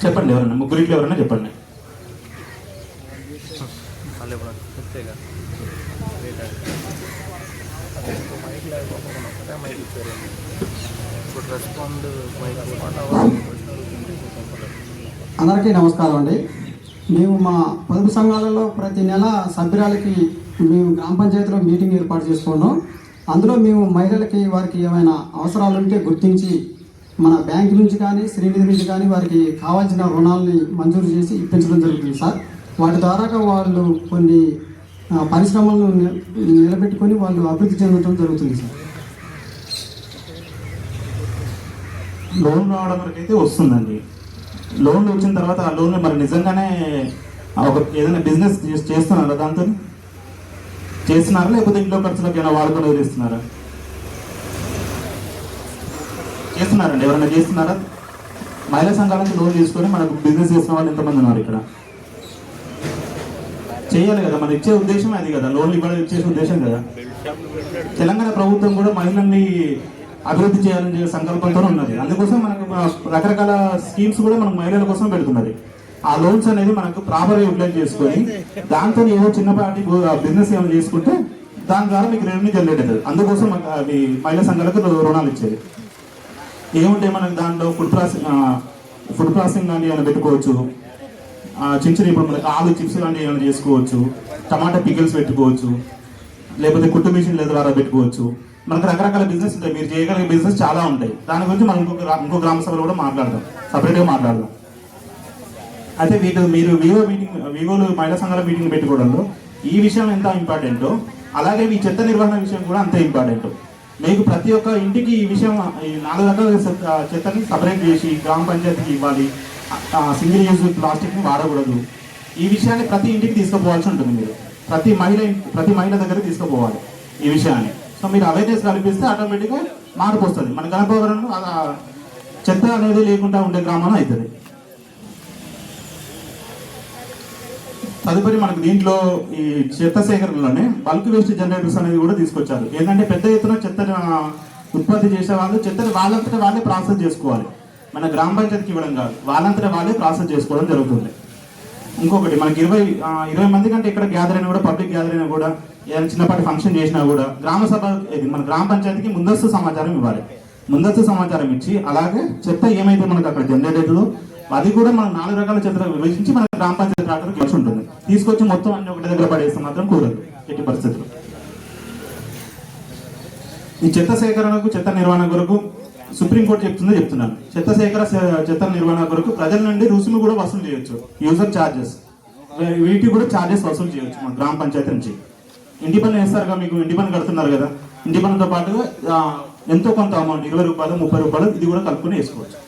చెప్పండి, ఎవరన్నా ముగ్గురిట్లో ఎవరన్నా చెప్పండి. అందరికీ నమస్కారం అండి. మేము మా పొదుపు సంఘాలలో ప్రతి నెల సభ్యురాలకి మేము గ్రామ పంచాయతీలో మీటింగ్ ఏర్పాటు చేసుకున్నాం. అందులో మేము మహిళలకి వారికి ఏమైనా అవసరాలు ఉంటే గుర్తించి మన బ్యాంకు నుంచి కానీ శ్రీనిధి నుంచి కానీ వారికి కావాల్సిన రుణాలని మంజూరు చేసి ఇప్పించడం జరుగుతుంది సార్. వాటి ద్వారా వాళ్ళు కొన్ని పరిశ్రమలను నిలబెట్టుకొని వాళ్ళు అభివృద్ధి చెందడం జరుగుతుంది సార్. లోన్ రావడం వరకు అయితే వస్తుందండి. లోన్లు వచ్చిన తర్వాత ఆ లోన్ మరి నిజంగానే ఏదైనా బిజినెస్ చేస్తున్నారా? దాంతో చేస్తున్నారా, లేకపోతే ఇంట్లో ఖర్చులకు ఏమైనా వాడుకొని వదిలేస్తున్నారా? చేస్తున్నారండి. ఎవరైనా చేస్తున్నారా? మహిళా సంఘాల నుంచి లోన్ తీసుకొని మనకు బిజినెస్ చేసిన వాళ్ళు ఎంతమంది ఉన్నారు ఇక్కడ? చేయాలి కదా, మనం ఇచ్చే ఉద్దేశం అది కదా, లోన్లు ఇవ్వడం ఇచ్చే ఉద్దేశం కదా. తెలంగాణ ప్రభుత్వం కూడా మహిళల్ని అభివృద్ధి చేయాలని సంకల్పంతో ఉన్నది. అందుకోసం మనకు రకరకాల స్కీమ్స్ కూడా మనకు మహిళల కోసం పెడుతున్నది. ఆ లోన్స్ అనేది మనకు ప్రాపర్గా యూటిలైజ్ చేసుకొని దాంతో ఏవో చిన్నపాటి బిజినెస్ ఏమైనా చేసుకుంటే దాని ద్వారా మీకు రెవెన్యూ జనరేట్ అవుతుంది. అందుకోసం అవి మహిళా సంఘాలకు రుణాలు ఇచ్చేది. ఏముంటాయి మనకు దాంట్లో ఫుడ్ ప్రాసెసింగ్ లాంటివి ఏమైనా పెట్టుకోవచ్చు, చిన్న చిన్న ఇప్పుడు మనకి ఆలు చిప్స్ లాంటివి ఏమైనా చేసుకోవచ్చు, టమాటా పికిల్స్ పెట్టుకోవచ్చు, లేకపోతే కుట్టు మిషన్ల ద్వారా పెట్టుకోవచ్చు. మనకు రకరకాల బిజినెస్ ఉంటాయి, మీరు చేయగలిగే బిజినెస్ చాలా ఉంటాయి. దాని గురించి మనం ఇంకో గ్రామ సభలో కూడా మాట్లాడదాం, సపరేట్గా మాట్లాడదాం. అయితే మీరు వివోలు మహిళా సంఘాల మీటింగ్ పెట్టుకోవడంలో ఈ విషయం ఎంత ఇంపార్టెంటో, అలాగే మీ చెత్త నిర్వహణ విషయం కూడా అంతే ఇంపార్టెంట్. మీకు ప్రతి ఒక్క ఇంటికి ఈ విషయం, ఈ 4 రకాల చెత్తని సపరేట్ చేసి గ్రామ పంచాయతీకి ఇవ్వాలి, సింగిల్ యూజ్ ప్లాస్టిక్ని వాడకూడదు. ఈ విషయాన్ని ప్రతి ఇంటికి తీసుకుపోవాల్సి ఉంటుంది. మీరు ప్రతి మహిళ దగ్గర తీసుకుపోవాలి ఈ విషయాన్ని. సో మీరు అవేర్నెస్ కల్పిస్తే ఆటోమేటిక్గా మార్పు వస్తుంది. మన గణపవరంలో చెత్త అనేది లేకుండా ఉండే గ్రామం అవుతుంది. తదుపరి మనకు దీంట్లో ఈ చెత్త సేకరణలోనే బల్క్ వేస్ట్ జనరేటర్స్ అనేది కూడా తీసుకొచ్చారు. ఏంటంటే పెద్ద ఎత్తున చెత్తను ఉత్పత్తి చేసే వాళ్ళు చెత్తను వాళ్ళంతటా వాళ్ళే ప్రాసెస్ చేసుకోవాలి. మన గ్రామ పంచాయతీకి ఇవ్వడం కాదు, వాళ్ళంతటా వాళ్ళే ప్రాసెస్ చేసుకోవడం జరుగుతుంది. ఇంకొకటి మనకి 20 మంది కంటే ఇక్కడ గ్యాదర్ అయినా కూడా, పబ్లిక్ గ్యాదర్ అయినా కూడా ఏదైనా చిన్నపాటి ఫంక్షన్ చేసినా కూడా గ్రామ సభ ఇది మన గ్రామ పంచాయతీకి ముందస్తు సమాచారం ఇవ్వాలి. ముందస్తు సమాచారం ఇచ్చి అలాగే చెత్త ఏమైతే మనకు అక్కడ జనరేటర్లు అది కూడా మనం 4 రకాల చెత్త విభజించి మన గ్రామ పంచాయతీ ట్రాక్టర్ ఖర్చు ఉంటుంది. తీసుకొచ్చి మొత్తం అన్ని ఒకటి దగ్గర పడేస్తే మాత్రం కూడదు ఎట్టి పరిస్థితులు. ఈ చెత్త సేకరణకు చెత్త నిర్వహణ కొరకు సుప్రీంకోర్టు చెప్తున్నాను. చెత్త నిర్వహణ కొరకు ప్రజల నుండి రుసుము కూడా వసూలు చేయొచ్చు. యూజర్ ఛార్జెస్ వీటికి కూడా ఛార్జెస్ వసూలు చేయొచ్చు మన గ్రామ పంచాయతీ నుంచి. ఇంటి పన్ను వేస్తారుగా, మీకు ఇంటి పన్ను కడుతున్నారు కదా, ఇంటి పన్నుతో పాటుగా ఎంతో కొంత అమౌంట్ 20 రూపాయలు 30 రూపాయలు ఇది కూడా కలుపుకొని వేసుకోవచ్చు.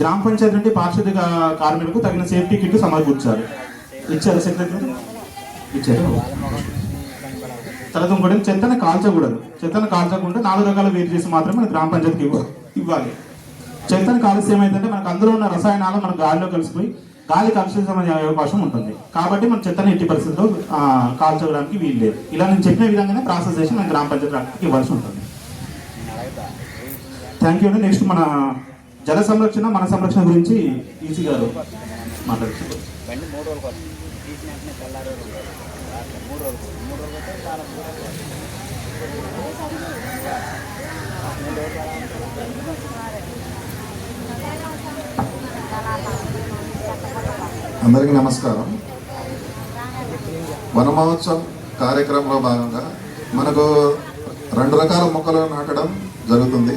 గ్రామ పంచాయతీ నుండి పారిశుద్ధ్య కార్మికులకు తగిన సేఫ్టీ కిట్లు సమకూర్చారు. ఇచ్చారు సెక్రటరీ ఇచ్చారు. తర్వాత ఇంకోటి చెత్తను కాల్చకూడదు. చెత్తను కాల్చకుండా 4 రకాల వేరు చేసి మాత్రమే మన గ్రామ పంచాయతీకి ఇవ్వాలి. చెత్తను కాలుస్తే ఏమైందంటే మనకు అందులో ఉన్న రసాయనాలు మన గాలిలో కలిసిపోయి గాలి కలుషితమయ్యే అవకాశం ఉంటుంది. కాబట్టి మన చెత్తను ఎట్టి పరిస్థితుల్లో కాల్చడానికి వీలు లేదు. ఇలా నేను చెప్పిన విధంగానే ప్రాసెస్ చేసి మన గ్రామ పంచాయతీ ఇవ్వాల్సి ఉంటుంది. థ్యాంక్ యూ అండి. నెక్స్ట్ మన జల సంరక్షణ మన సంరక్షణ గురించి ఈసీ గారు మాట్లాడుతున్నారు. అందరికీ నమస్కారం. వన మహోత్సవం కార్యక్రమంలో భాగంగా మనకు 2 రకాల మొక్కలు నాటడం జరుగుతుంది.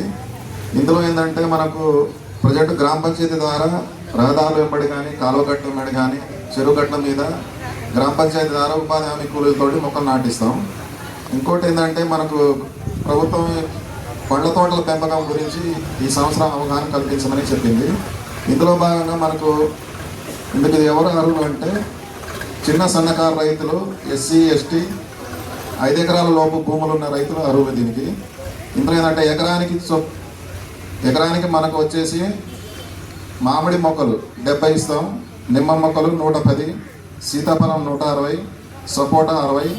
ఇందులో ఏంటంటే మనకు ప్రజెంట్ గ్రామ పంచాయతీ ద్వారా రహదారుల వెంబడి కానీ కాలువ గట్ల వెంబడి కానీ చెరువు గట్ల మీద గ్రామ పంచాయతీ ద్వారా ఉపాధి హామీ కూలీలతోటి మొక్కలు నాటిస్తాం. ఇంకోటి ఏంటంటే మనకు ప్రభుత్వం పండ్ల తోటల పెంపకం గురించి ఈ సంవత్సరం అవగాహన కల్పించమని చెప్పింది. ఇందులో భాగంగా మనకు ఇందుకు ఎవరు అర్హులు అంటే చిన్న సన్నకారు రైతులు, ఎస్సీ ఎస్టీ 5 ఎకరాల లోపు భూములు ఉన్న రైతులు అర్హులు దీనికి. ఇందులో ఏంటంటే ఎకరానికి మనకు వచ్చేసి మామిడి మొక్కలు 70 ఇస్తాం, నిమ్మ మొక్కలు 110, సీతాఫలం 160, సపోటా 60,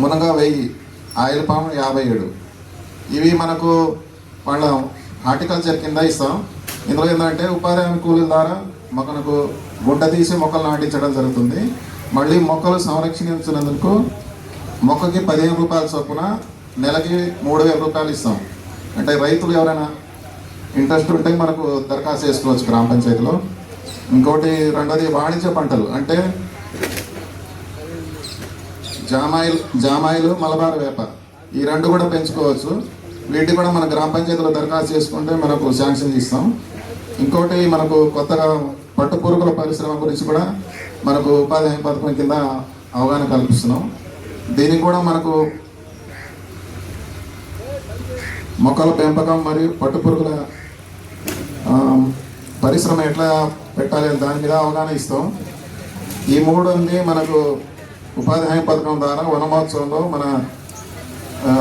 మునగ 1000, ఆయిల్ పామ్ 57. ఇవి మనకు వాళ్ళ హార్టికల్చర్ కింద ఇస్తాం. ఇందులో ఏంటంటే ఉపాధి హామీ కూలీల ద్వారా మనకు గుంట తీసి మొక్కలు నాటించడం జరుగుతుంది. మళ్ళీ మొక్కలు సంరక్షించినందుకు మొక్కకి 15 రూపాయల చొప్పున నెలకి 3000 రూపాయలు ఇస్తాం. అంటే రైతులు ఎవరైనా ఇంట్రెస్ట్ ఉంటే మనకు దరఖాస్తు చేసుకోవచ్చు గ్రామ పంచాయతీలో. ఇంకోటి రెండోది వాణిజ్య పంటలు అంటే జామాయిలు మలబార్ వేప ఈ 2 కూడా పెంచుకోవచ్చు. వీటికి కూడా మన గ్రామ పంచాయతీలో దరఖాస్తు చేసుకుంటే మనకు శాంక్షన్ ఇస్తాం. ఇంకోటి మనకు కొత్తగా పట్టు పురుగుల పరిశ్రమ గురించి కూడా మనకు ఉపాధి హామీ పథకం కింద అవగాహన కల్పిస్తున్నాం. దీనికి కూడా మనకు మొక్కల పెంపకం మరియు పట్టు పురుగుల పరిశ్రమ ఎట్లా పెట్టాలి దాని మీద అవగాహన ఇస్తాం. ఈ 3 మనకు ఉపాధి హామీ పథకం ద్వారా వన మహోత్సవంలో మన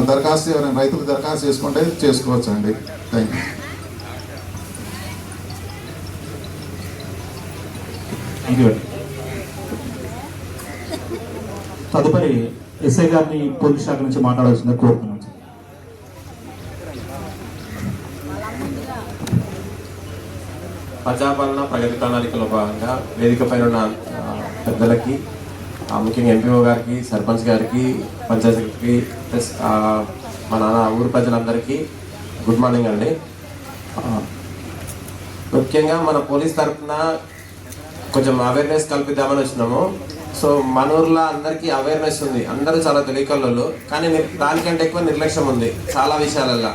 దరఖాస్తు ఎవరైనా రైతులు దరఖాస్తు చేసుకుంటే చేసుకోవచ్చు అండి. Thank you. Thank you. తదుపరి ఎస్ఐ గారిని పోలీస్ శాఖ నుంచి మాట్లాడాల్సిందే కోరుతున్నాను. ప్రజాపాలన ప్రగతి ప్రణాళికలో భాగంగా వేదికపై ఉన్న పెద్దలకి, ముఖ్యంగా ఎంపీఓ గారికి, సర్పంచ్ గారికి, పంచాయతీ సెక్రటరీకి, ప్లస్ మన ఊరు ప్రజలందరికీ గుడ్ మార్నింగ్ అండి. ముఖ్యంగా మన పోలీస్ తరఫున కొంచెం అవేర్నెస్ కల్పిద్దామని వచ్చినాము. సో మన ఊర్లో అందరికీ అవేర్నెస్ ఉంది, అందరూ చాలా తెలియకల్లో, కానీ దానికంటే ఎక్కువ నిర్లక్ష్యం ఉంది చాలా విషయాలల్లో.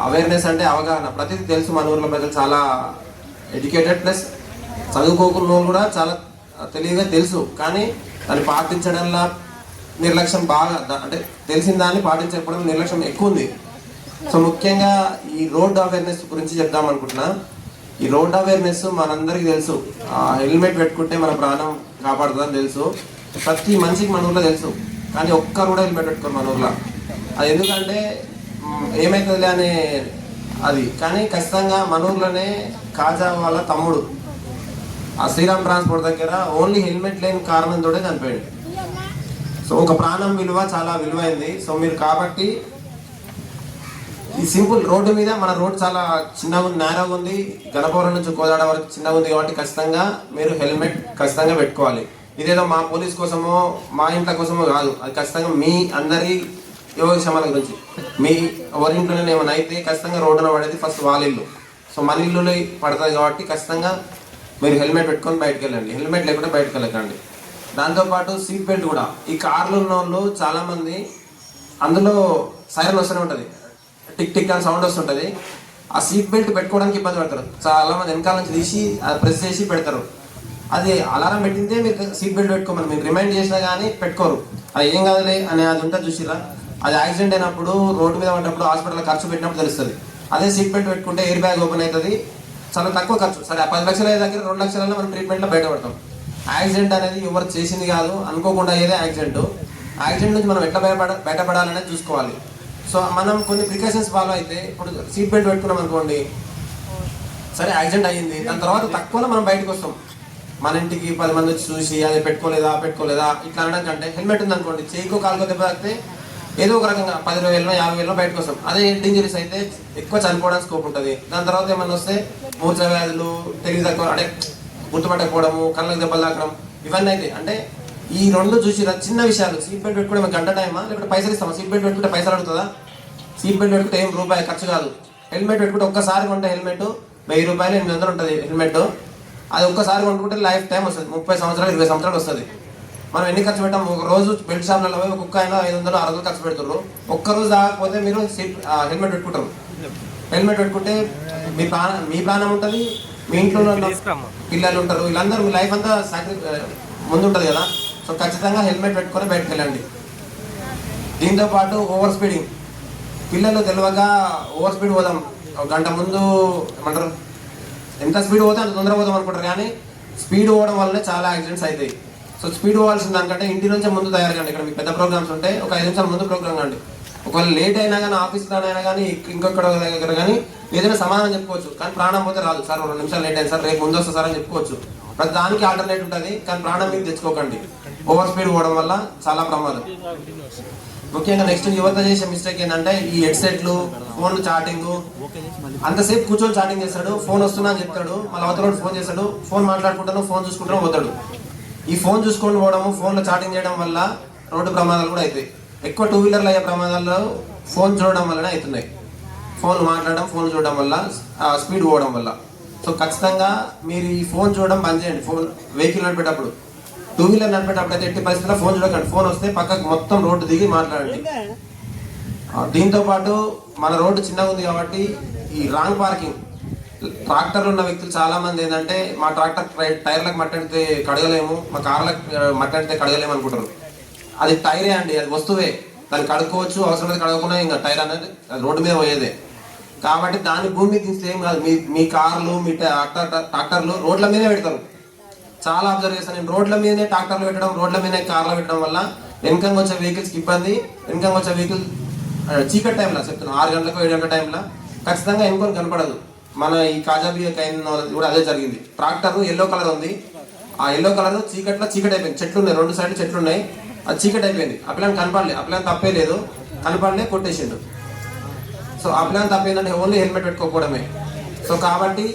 అవేర్నెస్ అంటే అవగాహన, ప్రతిదీ తెలుసు. మన ఊర్లో ప్రజలు చాలా ఎడ్యుకేటెడ్ ప్లస్ చదువుకోకున్న వాళ్ళు కూడా చాలా తెలివిగా తెలుసు, కానీ దాన్ని పాటించడంలో నిర్లక్ష్యం బాగా, అంటే తెలిసిన దాన్ని పాటించకపోవడం నిర్లక్ష్యం ఎక్కువ ఉంది. సో ముఖ్యంగా ఈ రోడ్ అవేర్నెస్ గురించి చెప్దాం అనుకుంటున్నా. ఈ రోడ్ అవేర్నెస్ మనందరికీ తెలుసు, హెల్మెట్ పెట్టుకుంటే మన ప్రాణం కాపాడుతుందని తెలుసు, ప్రతి మనిషికి మన ఊర్లో తెలుసు. కానీ ఒక్కరు కూడా హెల్మెట్ పెట్టుకోరు మన ఊర్లో. అది ఎందుకంటే ఏమవుతుందిలే అనే అది. కానీ ఖచ్చితంగా మన ఊర్లోనే కాజా వాళ్ళ తమ్ముడు ఆ శ్రీరామ్ ట్రాన్స్పోర్ట్ దగ్గర ఓన్లీ హెల్మెట్ లేని కారణంతో చనిపోయాడు. సో ఒక ప్రాణం విలువ చాలా విలువైంది. సో మీరు కాబట్టి ఈ సింపుల్ రోడ్డు మీద, మన రోడ్ చాలా చిన్నగా ఉంది, నేరోగా ఉంది, గణపవరం నుంచి కోదాడ వరకు చిన్నగా ఉంది, కాబట్టి ఖచ్చితంగా మీరు హెల్మెట్ ఖచ్చితంగా పెట్టుకోవాలి. ఇదేదో మా పోలీస్ కోసమో మా ఇంట్లో కోసమో కాదు, అది ఖచ్చితంగా మీ అందరి యోగక్షేమాల గురించి. మీ ఎవరింట్లోనే ఏమైనా అయితే ఖచ్చితంగా రోడ్డున పడేది ఫస్ట్ వాళ్ళ ఇల్లు. సో మన ఇల్లులో పడుతుంది కాబట్టి ఖచ్చితంగా మీరు హెల్మెట్ పెట్టుకొని బయటకు వెళ్ళండి, హెల్మెట్ లేకుండా బయటకు వెళ్ళకండి. దాంతోపాటు సీట్ బెల్ట్ కూడా. ఈ కార్లు ఉన్న వాళ్ళు చాలామంది అందులో సైరన్ వస్తూనే ఉంటుంది, టిక్ టిక్ అని సౌండ్ వస్తుంటుంది. ఆ సీట్ బెల్ట్ పెట్టుకోవడానికి ఇబ్బంది పడతారు చాలామంది, వెనకాల నుంచి తీసి ప్రెస్ చేసి పెడతారు. అది అలారం పెట్టిందే మీరు సీట్ బెల్ట్ పెట్టుకోమని మీరు రిమైండ్ చేసినా కానీ పెట్టుకోరు. అది ఏం కాదులే అని అది ఉంటుంది చూసిరా, అది యాక్సిడెంట్ అయినప్పుడు రోడ్డు మీద ఉన్నప్పుడు హాస్పిటల్లో ఖర్చు పెట్టినప్పుడు తెలుస్తుంది. అదే సీట్ బెల్ట్ పెట్టుకుంటే ఎయిర్ బ్యాగ్ ఓపెన్ అవుతుంది, చాలా తక్కువ ఖర్చు. సరే 10 లక్షల దగ్గర 2 లక్షలలో మనం ట్రీట్మెంట్లో బయటపడతాం. యాక్సిడెంట్ అనేది ఎవరు చేసింది కాదు, అనుకోకుండా అయ్యేదే యాక్సిడెంట్. యాక్సిడెంట్ నుంచి మనం ఎట్లా బయటపడాలనేది చూసుకోవాలి. సో మనం కొన్ని ప్రికాషన్స్ ఫాలో అయితే, ఇప్పుడు సీట్ బెల్ట్ పెట్టుకున్నాం అనుకోండి, సరే యాక్సిడెంట్ అయ్యింది, దాని తర్వాత తక్కువలో మనం బయటకు వస్తాం. మన ఇంటికి 10 మంది వచ్చి చూసి అది పెట్టుకోలేదా ఇట్లా అనడం కంటే హెల్మెట్ ఉంది అనుకోండి, చేయికో కాలుకో దెబ్బ తాకితే ఏదో ఒక రకంగా 10,000 50,000 బయటకు వస్తాం. అదే హెడ్ ఇంజరీస్ అయితే ఎక్కువ చనిపోవడానికి స్కోప్ ఉంటుంది. దాని తర్వాత ఏమన్నా వస్తే మూర్ఛ వ్యాధులు, తెలివి తక్కువ అంటే గుర్తుపట్టకపోవడము, కళ్ళకి దెబ్బలు తాకడం, ఇవన్నీ అయితే. అంటే ఈ రెండు చూసి చిన్న విషయాలు. సీట్ బెల్ట్ పెట్టుకుంటే గంట టైమా లేకపోతే పైసలు ఇస్తామా? సీట్ బెల్ట్ పెట్టుకుంటే పైసలు అడుగుతుందా? సీట్ బెల్ట్ పెట్టుకుంటే ఏం రూపాయి ఖర్చు కాదు. హెల్మెట్ పెట్టుకుంటే ఒక్కసారి కొంటే హెల్మెట్ 1000 రూపాయలు 800 ఉంటుంది హెల్మెట్. అది ఒక్కసారి కొనుక్కుంటే లైఫ్ టైం వస్తుంది, 30 సంవత్సరాలు 20 సంవత్సరాలు వస్తుంది. మనం ఎన్ని ఖర్చు పెట్టాం? ఒక రోజు బెల్ట్ షాప్లలో పోయి ఒక్కొక్క అయినా 500 600 ఖర్చు పెడుతున్నారు. ఒక్కరోజు తాగకపోతే మీరు హెల్మెట్ పెట్టుకుంటారు. హెల్మెట్ పెట్టుకుంటే మీ ప్రాణం ఉంటుంది, మీ ఇంట్లో పిల్లలు ఉంటారు, వీళ్ళందరూ మీ లైఫ్ అంతా ముందు ఉంటుంది కదా. సో ఖచ్చితంగా హెల్మెట్ పెట్టుకొని బయటకు వెళ్ళండి. దీంతోపాటు ఓవర్ స్పీడింగ్. పిల్లలు తెలియక ఓవర్ స్పీడ్ పోదాం, ఒక గంట ముందు ఏమంటారు ఎంత స్పీడ్ పోతే అంత తొందరగా పోదాం అనుకుంటారు, కానీ స్పీడ్ పోవడం వల్లనే చాలా యాక్సిడెంట్స్ అవుతాయి. సో స్పీడ్ పోవాల్సిన దానికంటే ఇంటి నుంచే ముందు తయారు కండి. ఇక్కడ మీకు పెద్ద ప్రోగ్రామ్స్ ఉంటాయి, ఒక 5 నిమిషాల ముందు ప్రోగ్రామ్ కండి. ఒకవేళ లేట్ అయినా కానీ ఆఫీస్లో అయినా కానీ ఇంకొకటి దగ్గర కానీ ఏదైనా సమాధానం చెప్పుకోవచ్చు. కానీ ప్రాణం పోతే రాదు. సార్ 2 నిమిషాలు లేట్ అయింది సార్, రేపు ముందు వస్తా సార్ అని చెప్పుకోవచ్చు. ప్రతి దానికి ఆల్టర్నేట్ ఉంటుంది, కానీ ప్రాణం మీరు తెచ్చుకోకండి. ఓవర్ స్పీడ్ పోవడం వల్ల చాలా ప్రమాదం. ముఖ్యంగా నెక్స్ట్ యువత చేసే మిస్టేక్ ఏంటంటే ఈ హెడ్సెట్లు, ఫోన్లు చాటింగ్. అంతసేపు కూర్చొని చాటింగ్ చేస్తాడు, ఫోన్ వస్తున్నా అని చెప్తాడు, మళ్ళీ అవతల ఫోన్ చేస్తాడు, ఫోన్ మాట్లాడుకుంటాను, ఫోన్ చూసుకుంటాను పోతాడు. ఈ ఫోన్ చూసుకొని పోవడము, ఫోన్లో చాటింగ్ చేయడం వల్ల రోడ్డు ప్రమాదాలు కూడా అవుతాయి. ఎక్కువ 2 వీలర్లు అయ్యే ప్రమాదాల్లో ఫోన్ చూడడం వల్లనే అవుతున్నాయి. ఫోన్ మాట్లాడడం, ఫోన్ చూడడం వల్ల, స్పీడ్ పోవడం వల్ల. సో ఖచ్చితంగా మీరు ఈ ఫోన్ చూడడం బంద్ చేయండి. ఫోన్ వెహికల్ నడిపేటప్పుడు, 2 వీలర్ నడిపేటప్పుడు అయితే ఎట్టి పరిస్థితుల్లో ఫోన్ చూడకండి. ఫోన్ వస్తే పక్కకు మొత్తం రోడ్డు దిగి మాట్లాడండి. దీంతో పాటు మన రోడ్డు చిన్నగా ఉంది కాబట్టి ఈ రాంగ్ పార్కింగ్. ట్రాక్టర్లు ఉన్న వ్యక్తులు చాలా మంది ఏంటంటే మా ట్రాక్టర్ టైర్లకు మట్టడితే కడగలేము, మా కార్లకు మట్టడితే కడగలేము అనుకుంటారు. అది టైరే అండి, అది వస్తువే, దాన్ని కడుక్కోవచ్చు, అవసరమైతే కడగకుండా ఇంకా టైర్ అనేది అది రోడ్డు మీద పోయేదే. కాబట్టి దాన్ని భూమి మీద తీస్తే ఏం కాదు. మీ కార్లు, మీ ట్రాక్టర్లు రోడ్ల మీదే పెడతారు. చాలా అబ్జర్వ్ చేస్తాను నేను. రోడ్ల మీదనే ట్రాక్టర్లు పెట్టడం, రోడ్ల మీదనే కార్లు పెట్టడం వల్ల వెనకంగా వచ్చే వెహికల్స్కి ఇబ్బంది. వెనకంగా వచ్చే వెహికల్ చీకటి టైంలో చెప్తున్నాను, 6 గంటలకు 7 గంటల టైంలో ఖచ్చితంగా వెనుకొని కనపడదు. మన ఈ కాజాబియా కైన్ కూడా అదే జరిగింది. ట్రాక్టర్ ఎల్లో కలర్ ఉంది, ఆ ఎల్లో కలర్ చీకటి అయిపోయింది. చెట్లు ఉన్నాయి, 2 సైడ్లు చెట్లు ఉన్నాయి, అది చీకటి అయిపోయింది. ఆ పిల్లని కనపడలే, ఆ పిల్లని తప్పే లేదు, కనపడలే, కొట్టేసిండు. సో ఆ పిల్లని తప్పేందంటే ఓన్లీ హెల్మెట్ పెట్టుకోకపోవడమే. సో కాబట్టి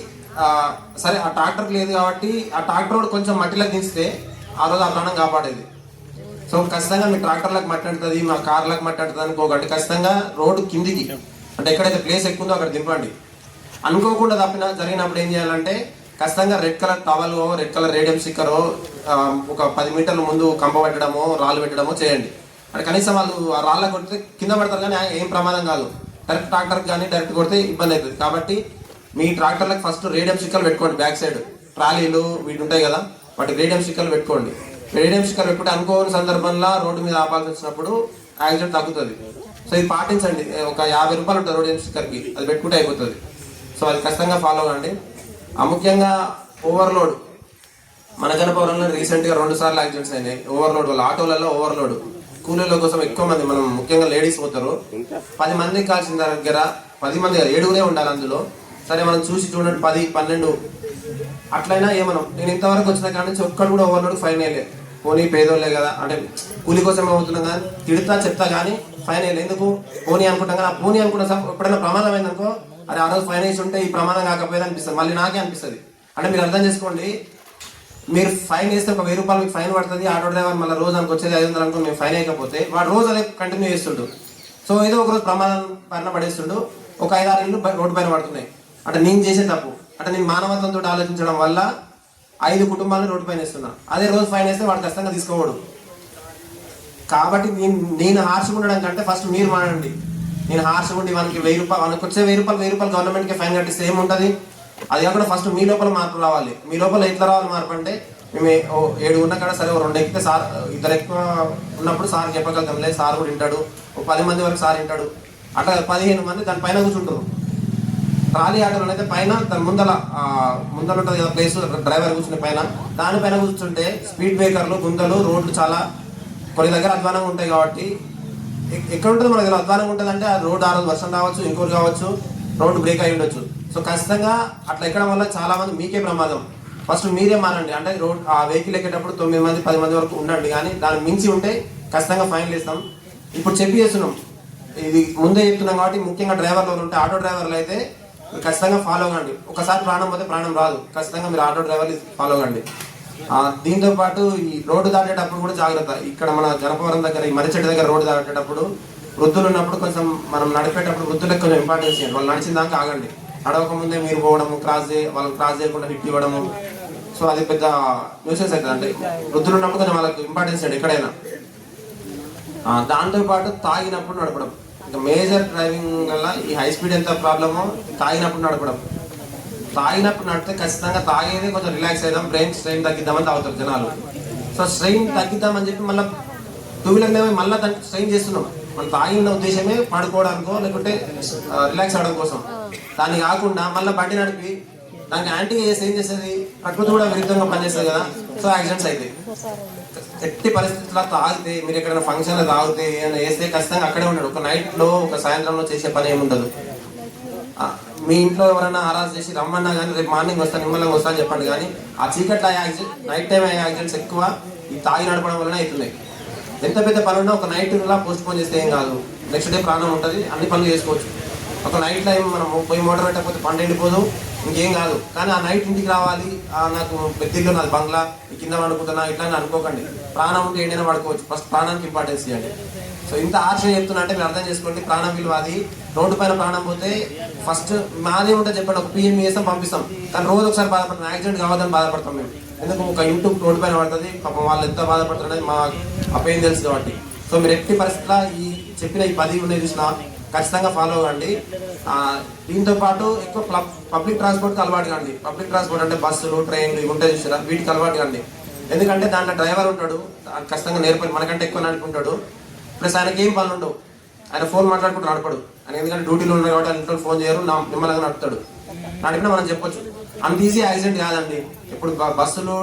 సరే ఆ ట్రాక్టర్కి లేదు కాబట్టి ఆ ట్రాక్టర్ కూడా కొంచెం మట్టిలోకి దించితే ఆ రోజు ఆ ప్రాణం కాపాడేది. సో ఖచ్చితంగా మీ ట్రాక్టర్లకు మట్టడుతుంది, మా కార్లకు మట్టడుతుంది అనుకోకండి. ఖచ్చితంగా రోడ్డు కిందికి అంటే ఎక్కడైతే ప్లేస్ ఎక్కువ ఉందో అక్కడ దింపండి. అనుకోకుండా జరిగినప్పుడు ఏం చేయాలంటే ఖచ్చితంగా రెడ్ కలర్ టవలో, రెడ్ కలర్ రేడియం స్టిక్కరో, ఒక 10 మీటర్ల ముందు కంప పెట్టడమో, రాళ్ళు పెట్టడమో చేయండి. అంటే కనీసం వాళ్ళు ఆ రాళ్ళ కొడితే కింద పడతారు, కానీ ఏం ప్రమాదం కాదు. డైరెక్ట్ ట్రాక్టర్కి కానీ డైరెక్ట్ కొడితే ఇబ్బంది అవుతుంది. కాబట్టి మీ ట్రాక్టర్లకు ఫస్ట్ రేడియం స్టిక్కర్లు పెట్టుకోండి. బ్యాక్ సైడ్ ట్రాలీలు వీటి ఉంటాయి కదా, వాటికి రేడియం స్టిక్కర్లు పెట్టుకోండి. రేడియం స్టిక్కర్ పెట్టుకుంటే అనుకోని సందర్భంలో రోడ్డు మీద ఆపాల్సి వచ్చినప్పుడు యాక్సిడెంట్ తగ్గుతుంది. సో ఇది పాటించండి. ఒక 50 రూపాయలు ఉంటుంది రేడియం స్టిక్కర్కి, అది పెట్టుకుంటే అయిపోతుంది. సో అది ఖచ్చితంగా ఫాలో అవ్వండి. ముఖ్యంగా ఓవర్లోడ్. మన గణపవరంలో రీసెంట్గా 2 సార్లు యాక్సిడెంట్స్ అయినాయి ఓవర్లోడ్ వల్ల. ఆటోలలో ఓవర్లోడ్, కూలీల కోసం ఎక్కువ మంది, మనం ముఖ్యంగా లేడీస్ పోతారు. 10 మందికి కాల్సిన దగ్గర 10 మంది కాదు, 7 ఉండాలి అందులో. సరే మనం చూసి చూడండి 10, 12 అట్లయినా ఏమనం. నేను ఇంతవరకు వచ్చిన కాడి నుంచి ఒక్కడు కూడా ఓవర్లోడ్ ఫైన్ వేయలేదు. పోనీ పేదోళ్ళే కదా అంటే కూలి కోసం అవుతున్నాం కానీ తిడతా చెప్తా కానీ ఫైన్ వేయలేదు. ఎందుకు పోనీ అనుకుంటాం కానీ ఆ పోనీ అనుకుంటా సార్ ఎప్పుడైనా ప్రమాదం అయిందనుకో, అరే ఆ రోజు ఫైన్ వేసి ఉంటే ఈ ప్రమాదం కాకపోయేది అనిపిస్తుంది, మళ్ళీ నాకే అనిపిస్తుంది. అంటే మీరు అర్థం చేసుకోండి, మీరు ఫైన్ వేస్తే ఒక 1000 రూపాయలు మీకు ఫైన్ పడుతుంది, ఆటో డ్రైవర్ మళ్ళీ రోజు అనుకు వచ్చేది 500 అనుకో మేము ఫైన్ వేయకపోతే వాడు రోజు అదే కంటిన్యూ చేస్తుండు. సో ఏదో ఒక రోజు ప్రమాదం పైన పడేస్తుండు, ఒక 5-6 ఇళ్ళు రోడ్డు పైన పడుతున్నాయి. అంటే నేను చేసే తప్పు, అంటే నేను మానవత్వంతో ఆలోచించడం వల్ల 5 కుటుంబాలను రోడ్డు పైన వేస్తున్నా. అదే రోజు ఫైన్ వేస్తే వాడు ఖచ్చితంగా తీసుకోవడు. కాబట్టి నేను హార్ష్గా ఉండడం కంటే ఫస్ట్ మీరు మానండి. నేను హార్ష్గా ఉండి మనకి 1000 రూపాయలు, మనకు వచ్చే 1000 రూపాయలు గవర్నమెంట్కి ఫైన్ కట్టిస్తే ఏముంటుంది? అది కాకుండా ఫస్ట్ మీ లోపల మార్పు రావాలి. మీ లోపల ఎట్లా రావాలి మార్పు అంటే, మేము 7 ఉన్న కాడ సరే 2 ఎక్కితే సార్ 2 ఎక్కువ ఉన్నప్పుడు సార్ చెప్పగలుగుతాం, లేదు సార్ కూడా వింటాడు, 10 మంది వరకు సార్ వింటాడు. అట్లా 15 మంది దాని పైన కూర్చుంటారు. ట్రాలీ ఆటోలో అయితే పైన దాని ముందర ఉంటుంది కదా ప్లేస్, డ్రైవర్ కూర్చునే పైన, దానిపైన కూర్చుంటే స్పీడ్ బ్రేకర్లు, గుంతలు, రోడ్లు చాలా కొన్ని దగ్గర అధ్వానంగా ఉంటాయి. కాబట్టి ఎక్కడ ఉంటుంది మన దగ్గర అధ్వానంగా ఉంటుంది అంటే, ఆ రోడ్డు ఆ రోజు వర్షం రావచ్చు, ఇంకోటి కావచ్చు, రోడ్డు బ్రేక్ అయి ఉండొచ్చు. సో ఖచ్చితంగా అట్లా ఎక్కడం వల్ల చాలా మంది మీకే ప్రమాదం. ఫస్ట్ మీరే మానండి. అంటే రోడ్ ఆ వెహికల్ ఎక్కేటప్పుడు 9 మంది 10 మంది వరకు ఉండండి. కానీ దాన్ని మించి ఉంటే ఖచ్చితంగా ఫైన్లు ఇస్తాం. ఇప్పుడు చెప్పి చేస్తున్నాం, ఇది ముందే చెప్తున్నాం. కాబట్టి ముఖ్యంగా డ్రైవర్లు ఉంటే, ఆటో డ్రైవర్లు అయితే ఖచ్చితంగా ఫాలో కండి. ఒకసారి ప్రాణం పోతే ప్రాణం రాదు, ఖచ్చితంగా మీరు ఆటో డ్రైవర్లు ఫాలో కండి. దీంతో పాటు ఈ రోడ్డు దాటేటప్పుడు కూడా జాగ్రత్త. ఇక్కడ మన జనపవరం దగ్గర ఈ మర్రిచెట్టు దగ్గర రోడ్డు దాటేటప్పుడు వృద్ధులు ఉన్నప్పుడు కొంచెం మనం నడిపేటప్పుడు వృద్ధులకు కొంచెం ఇంపార్టెన్స్ ఇవ్వండి. వాళ్ళు నడిచిన దాకా ఆగండి. నడవక ముందే మీరు పోవడము, వాళ్ళని క్రాస్ చేయకుండా హిట్ ఇవ్వడము, సో అది పెద్ద న్యూసెన్స్ అవుతుంది. అంటే వృద్ధులు ఉన్నప్పుడు కొంచెం వాళ్ళకి ఇంపార్టెన్స్ ఇవ్వండి ఎక్కడైనా. దాంతోపాటు తాగినప్పుడు నడపడం. ఇంకా మేజర్ డ్రైవింగ్ వల్ల ఈ హై స్పీడ్ ఎంత ప్రాబ్లమో, తాగినప్పుడు నడపడం. తాగినప్పుడు నడితే ఖచ్చితంగా తాగేది కొంచెం రిలాక్స్ అవుదాం, బ్రెయిన్ స్ట్రెయిన్ తగ్గిద్దామని తాగుతారు జనాలు. సో స్ట్రెయిన్ తగ్గిద్దామని చెప్పి మళ్ళీ 2 వీలర్ మీద మళ్ళీ దానికి స్ట్రెయిన్ చేస్తున్నాం. మనం తాగిన ఉద్దేశమే పడుకోవడానికో లేకుంటే రిలాక్స్ అవడం కోసం. దాన్ని కాకుండా మళ్ళీ బండి నడిపి దానికి యాంటీ చేసి ఏం చేస్తుంది, ప్రకృతి కూడా విరుద్ధంగా పనిచేస్తుంది కదా. సో యాక్సిడెంట్స్ అవుతాయి. ఎట్టి పరిస్థితుల్లో తాగితే, మీరు ఎక్కడైనా ఫంక్షన్లో తాగితే ఏమైనా వేస్తే ఖచ్చితంగా అక్కడే ఉంటాడు. ఒక నైట్లో ఒక సాయంత్రంలో చేసే పని ఏముండదు. మీ ఇంట్లో ఎవరైనా ఆరాధన చేసి రమ్మన్నా కానీ రేపు మార్నింగ్ వస్తాను నిమ్మలంగా వస్తా అని చెప్పండి. కానీ ఆ చీకట్లో నైట్ టైం అయ్యే యాక్సిడెంట్స్ ఎక్కువ ఈ తాగి నడపడం వలన అవుతున్నాయి. ఎంత పెద్ద పని ఉన్నా ఒక నైట్ ఇలా పోస్ట్ పోన్ చేస్తే ఏం కాదు, నెక్స్ట్ డే ప్రాణం ఉంటుంది, అన్ని పనులు చేసుకోవచ్చు. ఒక నైట్ టైం మనం పోయి మోటార్ పెట్టకపోతే పంట ఎండిపోదు, ఇంకేం కాదు. కానీ ఆ నైట్ ఇంటికి రావాలి, నాకు పెద్దల్లో నాది బంగ్లా కింద పడుకుంటున్నా ఇట్లా అని అనుకోకండి. ప్రాణం ఉంటే ఏంటైనా పడుకోవచ్చు. ఫస్ట్ ప్రాణానికి ఇంపార్టెన్స్ ఇవ్వండి. సో ఇంత ఆర్షణ చెప్తున్నా అంటే మీరు అర్థం చేసుకోండి, ప్రాణం విలువ అది. రోడ్డు పైన ప్రాణం పోతే ఫస్ట్ మాదే ఉంటే చెప్పండి, ఒక పిఎం చేస్తాం పంపిస్తాం. కానీ రోజు ఒకసారి బాధపడతాం, యాక్సిడెంట్ కావద్దని బాధపడతాం మేము. ఎందుకు ఒక ఇంటూ రోడ్డు పైన పడుతుంది, పాపం వాళ్ళు ఎంత బాధపడుతున్నది మా అపేం తెలుసు కాబట్టి. సో మీరు ఎట్టి పరిస్థితుల్లో ఈ చెప్పిన ఈ 10 ఉన్నాయి చూసినా ఖచ్చితంగా ఫాలో అవ్వండి. దీంతో పాటు ఎక్కువ పబ్లిక్ ట్రాన్స్పోర్ట్కి అలవాటు కండి. పబ్లిక్ ట్రాన్స్పోర్ట్ అంటే బస్సులు, ట్రైన్లు ఇవి ఉంటాయి చూసారా, వీటికి అలవాటు కండి. ఎందుకంటే దాంట్లో డ్రైవర్ ఉంటాడు, ఖచ్చితంగా నేర్పడి మనకంటే ఎక్కువ నడుపుకుంటాడు. ప్లస్ ఆయనకి ఏం పనులు ఉండవు, ఆయన ఫోన్ మాట్లాడుకుంటూ నడపడు. ఆయన ఎందుకంటే డ్యూటీలో ఉన్నాడు కాబట్టి ఇంట్లో ఫోన్ చేయరు, నిమ్మలంగా నడుపుతాడు. నడిపినా మనం చెప్పొచ్చు, అంత ఈజీ యాక్సిడెంట్ కాదండి. ఇప్పుడు బస్సులు,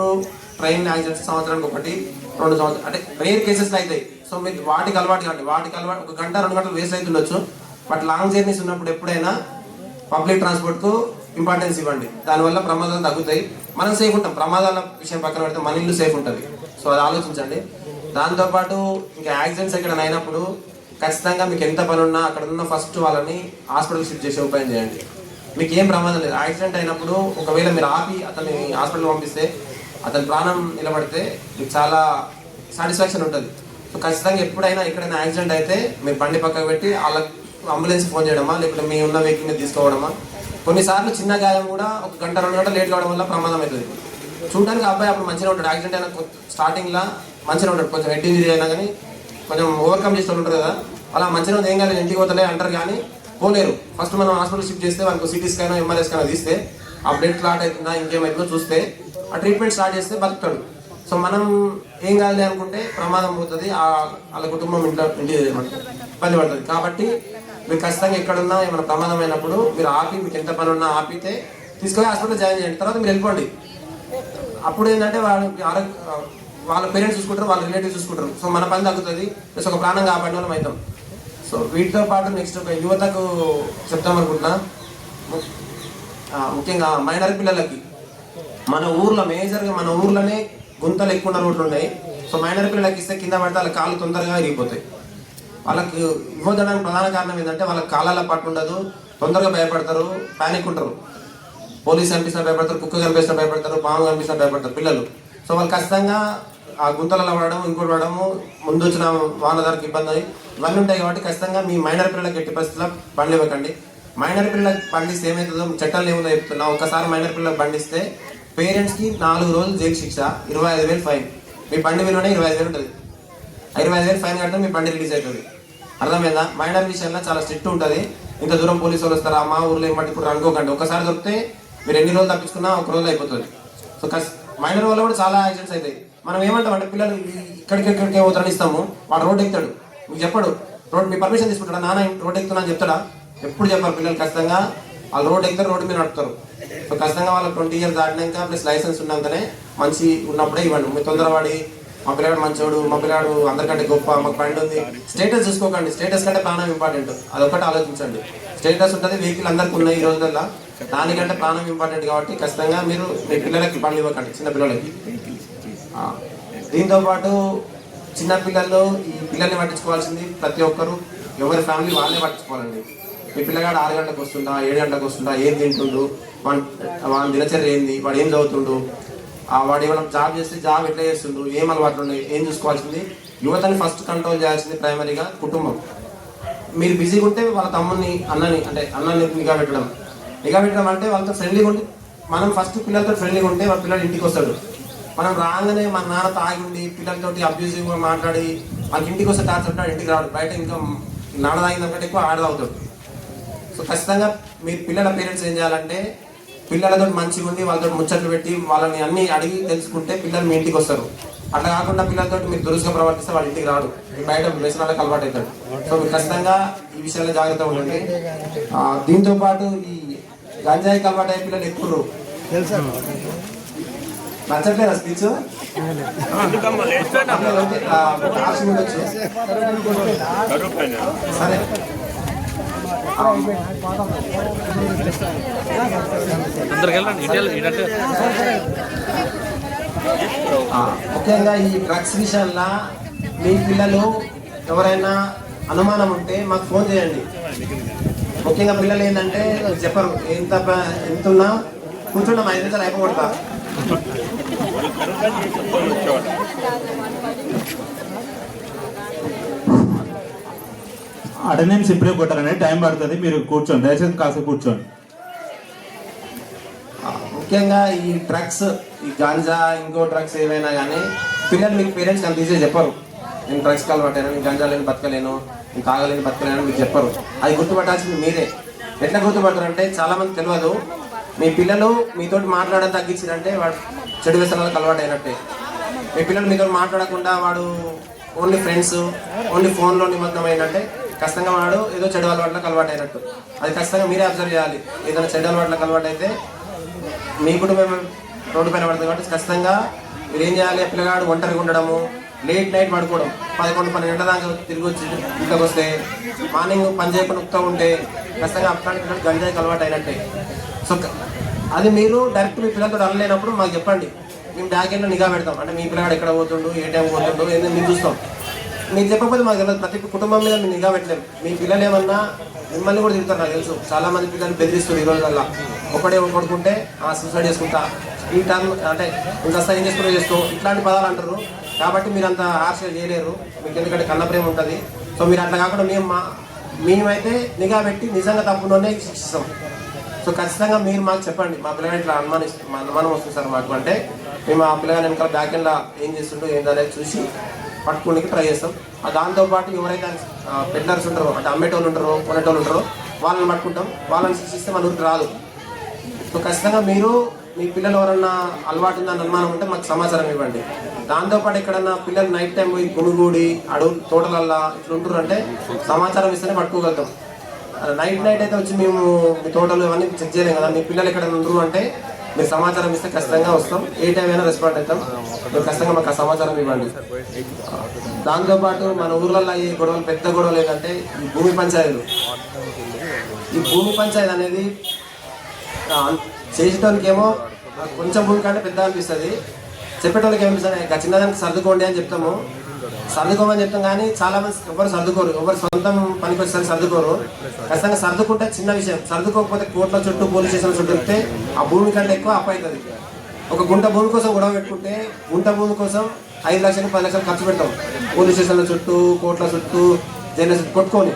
ట్రైన్ యాక్సిడెంట్స్ సంవత్సరానికి 1-2 సంవత్సరాలు అంటే రేర్ కేసెస్లో అవుతాయి. సో మీరు వాటికి అలవాటు కండి. వాటికి అలవాటు 1 గంట 2 గంటలు వేస్ట్ అవుతుండొచ్చు. బట్ లాంగ్ జర్నీస్ ఉన్నప్పుడు ఎప్పుడైనా పబ్లిక్ ట్రాన్స్పోర్ట్కు ఇంపార్టెన్స్ ఇవ్వండి. దానివల్ల ప్రమాదాలు తగ్గుతాయి, మనం సేఫ్ ఉంటాం. ప్రమాదాల విషయం పక్కన పెడితే మన ఇల్లు సేఫ్ ఉంటుంది. సో అది ఆలోచించండి. దాంతోపాటు ఇంకా యాక్సిడెంట్స్ ఎక్కడైనా అయినప్పుడు ఖచ్చితంగా మీకు ఎంత పని ఉన్నా అక్కడ ఉన్న ఫస్ట్ వాళ్ళని హాస్పిటల్ షిఫ్ట్ చేసే ఉపాయం చేయండి. మీకు ఏం ప్రమాదం లేదు. యాక్సిడెంట్ అయినప్పుడు ఒకవేళ మీరు ఆపి అతన్ని హాస్పిటల్ పంపిస్తే, అతని ప్రాణం నిలబడితే మీకు చాలా సాటిస్ఫాక్షన్ ఉంటుంది. సో ఖచ్చితంగా ఎప్పుడైనా ఎక్కడైనా యాక్సిడెంట్ అయితే మీరు బండి పక్కకు పెట్టి వాళ్ళకి అంబులెన్స్ ఫోన్ చేయడమా, లేకపోతే మీ ఉన్న వెహికల్ మీద తీసుకోవడమా. కొన్నిసార్లు చిన్న గాయం కూడా 1 గంట 2 గంటలు లేట్ కావడం వల్ల ప్రమాదం అవుతుంది. చూడడానికి అబ్బాయి అప్పుడు మంచిగా ఉంటాడు, యాక్సిడెంట్ అయినా స్టార్టింగ్లో మంచిగా ఉంటాడు, కొంచెం హెడ్ ఇంజరీ అయినా కానీ కొంచెం ఓవర్కమ్ చేస్తూ ఉంటారు కదా, అలా మంచిగా ఉంది, ఏం కాలేదు ఇంటికి పోతలే అంటారు కానీ పోలేరు. ఫస్ట్ మనం హాస్పిటల్ షిఫ్ట్ చేస్తే వాళ్ళకి సిటీ స్కాన్ ఎంఆర్ఐ స్కాన్ తీస్తే ఆ బ్లడ్ క్లాట్ అవుతుందా ఇంకేమైతుందో చూస్తే ఆ ట్రీట్మెంట్ స్టార్ట్ చేస్తే బతుకుతాడు. సో మనం ఏం కాదు అనుకుంటే ప్రమాదం పోతుంది, వాళ్ళ కుటుంబం ఇంటి ఇబ్బంది పడుతుంది. కాబట్టి మీరు ఖచ్చితంగా ఎక్కడున్నా ఏమైనా ప్రమాదం అయినప్పుడు మీరు ఆపి, మీకు ఎంత పని ఉన్నా ఆపితే తీసుకొని హాస్పిటల్ జాయిన్ చేయండి. తర్వాత మీరు వెళ్ళిపోండి. అప్పుడు ఏంటంటే వాళ్ళ పేరెంట్స్ చూసుకుంటారు, వాళ్ళ రిలేటివ్స్ చూసుకుంటారు. సో మన పని తగ్గుతుంది, ప్లస్ ఒక ప్రాణం కాపాడిన వాళ్ళం అవుతాం. సో వీటితో పాటు నెక్స్ట్ ఒక యువతకు చెప్తాం అనుకుంటున్నా, ముఖ్యంగా మైనర్ పిల్లలకి మన ఊర్లో మేజర్గా మన ఊర్లోనే గుంతలు ఎక్కువ ఉన్న రోడ్లు ఉన్నాయి. సో మైనర్ పిల్లలకి ఇస్తే కింద పడితే వాళ్ళ కాళ్ళు తొందరగా ఇరిగిపోతాయి. వాళ్ళకి ఇవ్వడానికి ప్రధాన కారణం ఏంటంటే వాళ్ళకి కాళ్ళ పట్టు ఉండదు, తొందరగా భయపడతారు, ప్యానిక్ ఉంటారు. పోలీస్ కనిపిస్తున్నా భయపడతారు, కుక్క కనిపిస్తున్నా భయపడతారు, పాము కనిపిస్తున్నా భయపడతారు పిల్లలు. సో వాళ్ళు ఖచ్చితంగా ఆ గుంతలలో పడడం, ఇంకోటి పడడము, ముందు వచ్చిన వాహనదారులకు ఇబ్బంది ఇవన్నీ ఉంటాయి. కాబట్టి ఖచ్చితంగా మీ మైనర్ పిల్లలకి ఎట్టి పరిస్థితుల్లో బండి ఇవ్వకండి. మైనర్ పిల్లలకి బండిస్తే ఏమవుతుందో చట్టాలు ఏముందో చెప్తున్నా. ఒకసారి మైనర్ పిల్లలకు బండిస్తే పేరెంట్స్కి 4 రోజులు జైలు శిక్ష, 25,000 ఫైన్. మీ బండి విలువనే 25,000 ఉంటుంది. 25,000 ఫైన్ కడితే మీ బండి రిలీజ్ అవుతుంది. అర్థమైందా? మైనర్ విషయంలో చాలా స్ట్రిక్ట్ ఉంటుంది. ఇంత దూరం పోలీసు వాళ్ళు వస్తారా మా ఊర్లో ఏమంటే ఇప్పుడు అనుకోకండి. ఒకసారి దొరికితే మీరు ఎన్ని రోజులు తప్పించుకున్నా ఒక రోజు అయిపోతుంది. సో మైనర్ వల్ల కూడా చాలా యాక్సిడెంట్స్ అవుతాయి. మనం ఏమంటాం అంటే పిల్లలు ఇక్కడికి పోతారని ఇస్తాము, వాడు రోడ్డు ఎక్కుతాడు, మీకు చెప్పడు. రోడ్ మీ పర్మిషన్ తీసుకుంటాడా, నాన్న రోడ్డు ఎక్కుతున్నా అని చెప్తాడా? ఎప్పుడు చెప్పారు. పిల్లలు ఖచ్చితంగా వాళ్ళు రోడ్డు ఎక్కుతారు, రోడ్డు మీద నడుపుతారు. సో ఖచ్చితంగా వాళ్ళకి 20 years దాటినాక ప్లస్ లైసెన్స్ ఉన్నాకనే మంచి ఉన్నప్పుడే ఇవ్వండి. మీ తొందరవాడి మా పిల్లాడు మంచోడు, మా పిల్లాడు అందరికంటే గొప్ప, మాకు బండి ఉంది, స్టేటస్ చూసుకోకండి. స్టేటస్ కంటే ప్రాణం ఇంపార్టెంట్, అదొకటి ఆలోచించండి. స్టేటస్ ఉంటుంది, వెహికల్ అందరికి ఉన్నాయి ఈ రోజుల్లో, దానికంటే ప్రాణం ఇంపార్టెంట్. కాబట్టి ఖచ్చితంగా మీరు మీ పిల్లలకి బండ్లు ఇవ్వకండి, చిన్న పిల్లలకి. దీంతోపాటు చిన్నపిల్లల్లో ఈ పిల్లల్ని పట్టించుకోవాల్సింది ప్రతి ఒక్కరు, ఎవరి ఫ్యామిలీ వాళ్ళే పట్టించుకోవాలండి. మీ పిల్లగాడు 6 గంటలకు వస్తుందా, 7 గంటలకు వస్తుందా, ఏం తింటుండు, వాడి దినచర్య ఏంది, వాడు ఏం చదువుతుండు, వాడు ఏమైనా జాబ్ చేస్తే జాబ్ ఎట్లా చేస్తుండు, ఏం అలవాట్లు ఉన్నాయి, ఏం చూసుకోవాల్సింది. యువతని ఫస్ట్ కంట్రోల్ చేయాల్సింది ప్రైమరీగా కుటుంబం. మీరు బిజీగా ఉంటే వాళ్ళ తమ్ముని అన్నని నిఘా పెట్టడం అంటే వాళ్ళతో ఫ్రెండ్లీగా ఉండి, మనం ఫస్ట్ పిల్లలతో ఫ్రెండ్లీగా ఉంటే వాళ్ళ పిల్లలు ఇంటికి వస్తాడు. మనం రాగానే మన నాన్న తాగి ఉండి పిల్లలతోటి అబ్యూజివ్గా మాట్లాడి వాళ్ళకి ఇంటికి వస్తే టార్చర్ ఇంటికి రాడు. బయట ఇంకా నాన్న తాగిందంటే ఎక్కువ ఆడతావుతాడు. సో ఖచ్చితంగా మీరు పిల్లల పేరెంట్స్ ఏం చేయాలంటే పిల్లలతో మంచిగా ఉండి వాళ్ళతో ముచ్చట్లు పెట్టి వాళ్ళని అన్ని అడిగి తెలుసుకుంటే పిల్లలు మీ ఇంటికి వస్తారు. అట్లా కాకుండా పిల్లలతో మీరు దురుసుగా ప్రవర్తిస్తే వాళ్ళ ఇంటికి రాడు, బయట వ్యసనాలకు అలవాటు అవుతాడు. సో మీరు ఖచ్చితంగా ఈ విషయాల్లో జాగ్రత్తగా ఉండండి. దీంతో పాటు ఈ గంజాయికి అలవాటు అయ్యే పిల్లలు ఎక్కువ నచ్చట్లేదా స్పీచ్? సరే, ముఖ్యంగా ఈ డ్రగ్స్ విషయంలో మీ పిల్లలు ఎవరైనా అనుమానం ఉంటే మాకు ఫోన్ చేయండి. ముఖ్యంగా పిల్లలు ఏంటంటే చెప్పరు, ఎంత ఉన్నా కూర్చుంటాం 5 నిమిషాలు అయిపోగొడతా. అటెండెన్స్ ఇప్పుడే కొట్టారని టైం పడుతుంది, మీరు కూర్చోండి, దయచేసి కాస్త కూర్చోండి. ముఖ్యంగా ఈ డ్రగ్స్, ఈ గాంజా ఇంకో డ్రగ్స్ ఏవైనా కానీ పిల్లలు మీకు పేరెంట్స్ అంత ఈజీగా చెప్పరు. నేను డ్రగ్స్కి అలవాటైనా, నేను గంజా లేని బతకలేను, నేను తాగలేని బతకలేను మీకు చెప్పరు. అది గుర్తుపట్టాల్సింది మీరే. ఎట్లా గుర్తుపడతారంటే చాలామంది తెలియదు. మీ పిల్లలు మీతోటి మాట్లాడడం తగ్గించారంటే వాడు చెడు వ్యసనాలకు అలవాటు అయినట్టే. మీ పిల్లలు మీతో మాట్లాడకుండా వాడు ఓన్లీ ఫ్రెండ్స్, ఓన్లీ ఫోన్లో నిమగ్నమైనట్టే ఖచ్చితంగా వాడు ఏదో చెడు అలవాట్లకు అలవాటు అయినట్టు. అది ఖచ్చితంగా మీరే అబ్జర్వ్ చేయాలి. ఏదైనా చెడు అలవాట్లకు అలవాటు అయితే మీ కుటుంబం రోడ్డు పైన పడుతుంది. కాబట్టి ఖచ్చితంగా మీరు ఏం చేయాలి, పిల్లగాడు ఒంటరిగా ఉండడము, లేట్ నైట్ పడుకోవడం, 11-12 గంటల దాకా తిరిగి వచ్చి ఇంట్లోకి వస్తే మార్నింగ్ పని చేయకుండా ఉత్తా ఉంటే ఖచ్చితంగా అట్లాంటి పిల్లలు గంజాయికి అలవాటు అయినట్టే. సో అది మీరు డైరెక్ట్ మీ పిల్లలతో అనలేనప్పుడు మాకు చెప్పండి, మేము బ్యాకెండ్లో నిఘా పెడతాం. అంటే మీ పిల్లగాడు ఎక్కడ పోతుండు, ఏ టైం పోతుండు, ఏదైనా మేము చూస్తాం. మీకు చెప్పకపోతే మాకు తెలియదు. ప్రతి కుటుంబం మీద మేము నిఘా పెట్టలేము. మీ పిల్లలు ఏమన్నా మిమ్మల్ని కూడా తిరుగుతారు, నాకు తెలుసు. చాలా మంది పిల్లలు బెదిరిస్తారు ఈ రోజుల్లో. ఒకటే కొడుకుంటే సూసైడ్ చేసుకుంటా, ఈ టర్మ్ అంటే ఇంకా ఏం చేసుకో, ఇట్లాంటి పదాలు అంటారు. కాబట్టి మీరు అంత హార్ష్గా చేయలేరు, మీకు ఎందుకంటే కన్న ప్రేమ ఉంటుంది. సో మీరు అట్లా కాకుండా మేమైతే నిఘా పెట్టి నిజంగా తప్పులోనే శిక్షిస్తాం. సో ఖచ్చితంగా మీరు మాకు చెప్పండి, మా పిల్లగాడు ఇట్లా అనుమానం వస్తుంది సార్ మాకు అంటే, మేము ఆ పిల్లగాని వెనకాల బ్యాకెండ్లో ఏం చేస్తుండో ఏందనేది చూసి పట్టుకోడానికి ట్రై చేస్తాం. దాంతోపాటు ఎవరైతే పెడ్లర్స్ ఉంటారో, అంటే అమ్మేటోళ్ళు ఉంటారో, కొనేటోళ్ళు ఉంటారో వాళ్ళని పట్టుకుంటాం. వాళ్ళని శిక్షిస్తే మన ఊరికి రాదు. సో ఖచ్చితంగా మీరు మీ పిల్లలు ఎవరన్నా అలవాటు ఉందని అనుమానం ఉంటే మాకు సమాచారం ఇవ్వండి. దాంతోపాటు ఎక్కడన్నా పిల్లలు నైట్ టైం పోయి గుమిగూడి అడవులు తోటలల్లా ఇట్లా ఉంటారు అంటే సమాచారం ఇస్తేనే పట్టుకోగలుగుతాం. నైట్ అయితే వచ్చి మేము మీ తోటలు ఇవన్నీ చెక్ చేయలేం కదా. మీ పిల్లలు ఎక్కడ ఉండరు అంటే మీరు సమాచారం ఇస్తే ఖచ్చితంగా వస్తాం, ఏ టైం అయినా రెస్పాండ్ అవుతాం. మీరు ఖచ్చితంగా మాకు ఆ సమాచారం ఇవ్వండి. దాంతోపాటు మన ఊర్లలో ఈ గొడవలు, పెద్ద గొడవలు ఏంటంటే ఈ భూమి పంచాయతీలు. ఈ భూమి పంచాయతీ అనేది చేసేటోనికేమో కొంచెం భూమి కంటే పెద్ద అనిపిస్తుంది, చెప్పేటోళ్ళకి ఏమనిపిస్తుంది చిన్నదానికి సర్దుకోండి అని చెప్తాము. సర్దుకోమని చెప్తాం కానీ చాలా మంది ఎవరు సర్దుకోరు, ఎవరు సొంతం పనికి వచ్చేసరికి సర్దుకోరు. ఖచ్చితంగా సర్దుకుంటే చిన్న విషయం, సర్దుకోకపోతే కోర్టుల చుట్టూ పోలీస్ స్టేషన్ చుట్టూ వెళ్తే ఆ భూమి కంటే ఎక్కువ అప్పు అవుతుంది. ఒక గుంట భూమి కోసం గొడవ పెట్టుకుంటే గుంట భూమి కోసం 5 లక్షలు 10 లక్షలు ఖర్చు పెడతాం. పోలీస్ స్టేషన్ల చుట్టూ, కోర్టుల చుట్టూ, జైలు చుట్టూ కొట్టుకొని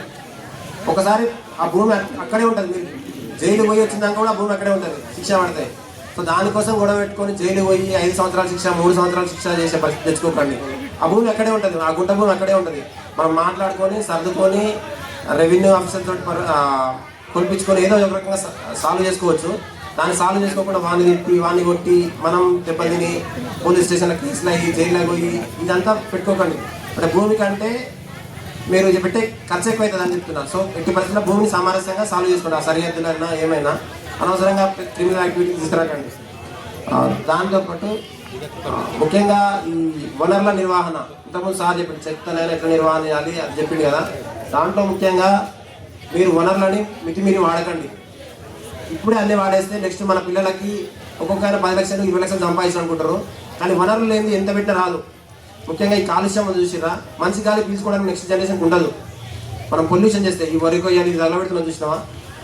ఒకసారి ఆ భూమి అక్కడే ఉంటుంది. మీరు జైలు పోయి వచ్చిందాక కూడా ఆ భూమి అక్కడే ఉంటుంది, శిక్ష పడతాయి. సో దానికోసం గొడవ పెట్టుకొని జైలు పోయి 5 సంవత్సరాల శిక్ష, 3 సంవత్సరాల శిక్ష చేసే పరిస్థితి తెచ్చుకోకండి. ఆ భూమి అక్కడే ఉంటుంది, ఆ గుంట భూమి అక్కడే ఉంటుంది. మనం మాట్లాడుకొని సర్దుకొని రెవెన్యూ ఆఫీసర్ తోటి కొలిపించుకొని ఏదో ఒక రకంగా సాల్వ్ చేసుకోవచ్చు. దాన్ని సాల్వ్ చేసుకోకుండా వాడిని తిప్పి వాడిని కొట్టి మనం దెబ్బతిని పోలీస్ స్టేషన్లో కేసులు అయ్యి జైల్లో పోయి ఇదంతా పెట్టుకోకండి. అంటే భూమి కంటే మీరు పెట్టే ఖర్చు ఎక్కువ అవుతుంది అని చెప్తున్నా. సో ఎట్టి పరిస్థితుల్లో భూమిని సామరస్యంగా సాల్వ్ చేసుకోండి. ఆ సరిహద్దులైనా ఏమైనా అనవసరంగా క్రిమినల్ యాక్టివిటీ తీసుకురాకండి. దాంతోపాటు ముఖ్యంగా ఈ వనరుల నిర్వహణ, ఇంతకుముందు సార్ చెప్పింది చెత్తనైనా ఎట్లా నిర్వహణ చేయాలి అది చెప్పింది కదా. దాంట్లో ముఖ్యంగా మీరు వనరులని మితిమీరి వాడకండి. ఇప్పుడే అన్నీ వాడేస్తే నెక్స్ట్ మన పిల్లలకి ఒక్కొక్క 10 లక్షలు 20 లక్షలు సంపాదించాలనుకుంటారు. కానీ వనరులు లేని ఎంత పెట్టినా రాదు. ముఖ్యంగా ఈ కాలుష్యం చూసిరా, మంచి గాలి పీల్చుకోవడానికి నెక్స్ట్ జనరేషన్కి ఉండదు. మనం పొల్యూషన్ చేస్తే ఈ వరి కొయ్యాలి ఇది తగలబెడుతున్నాం చూసినావా,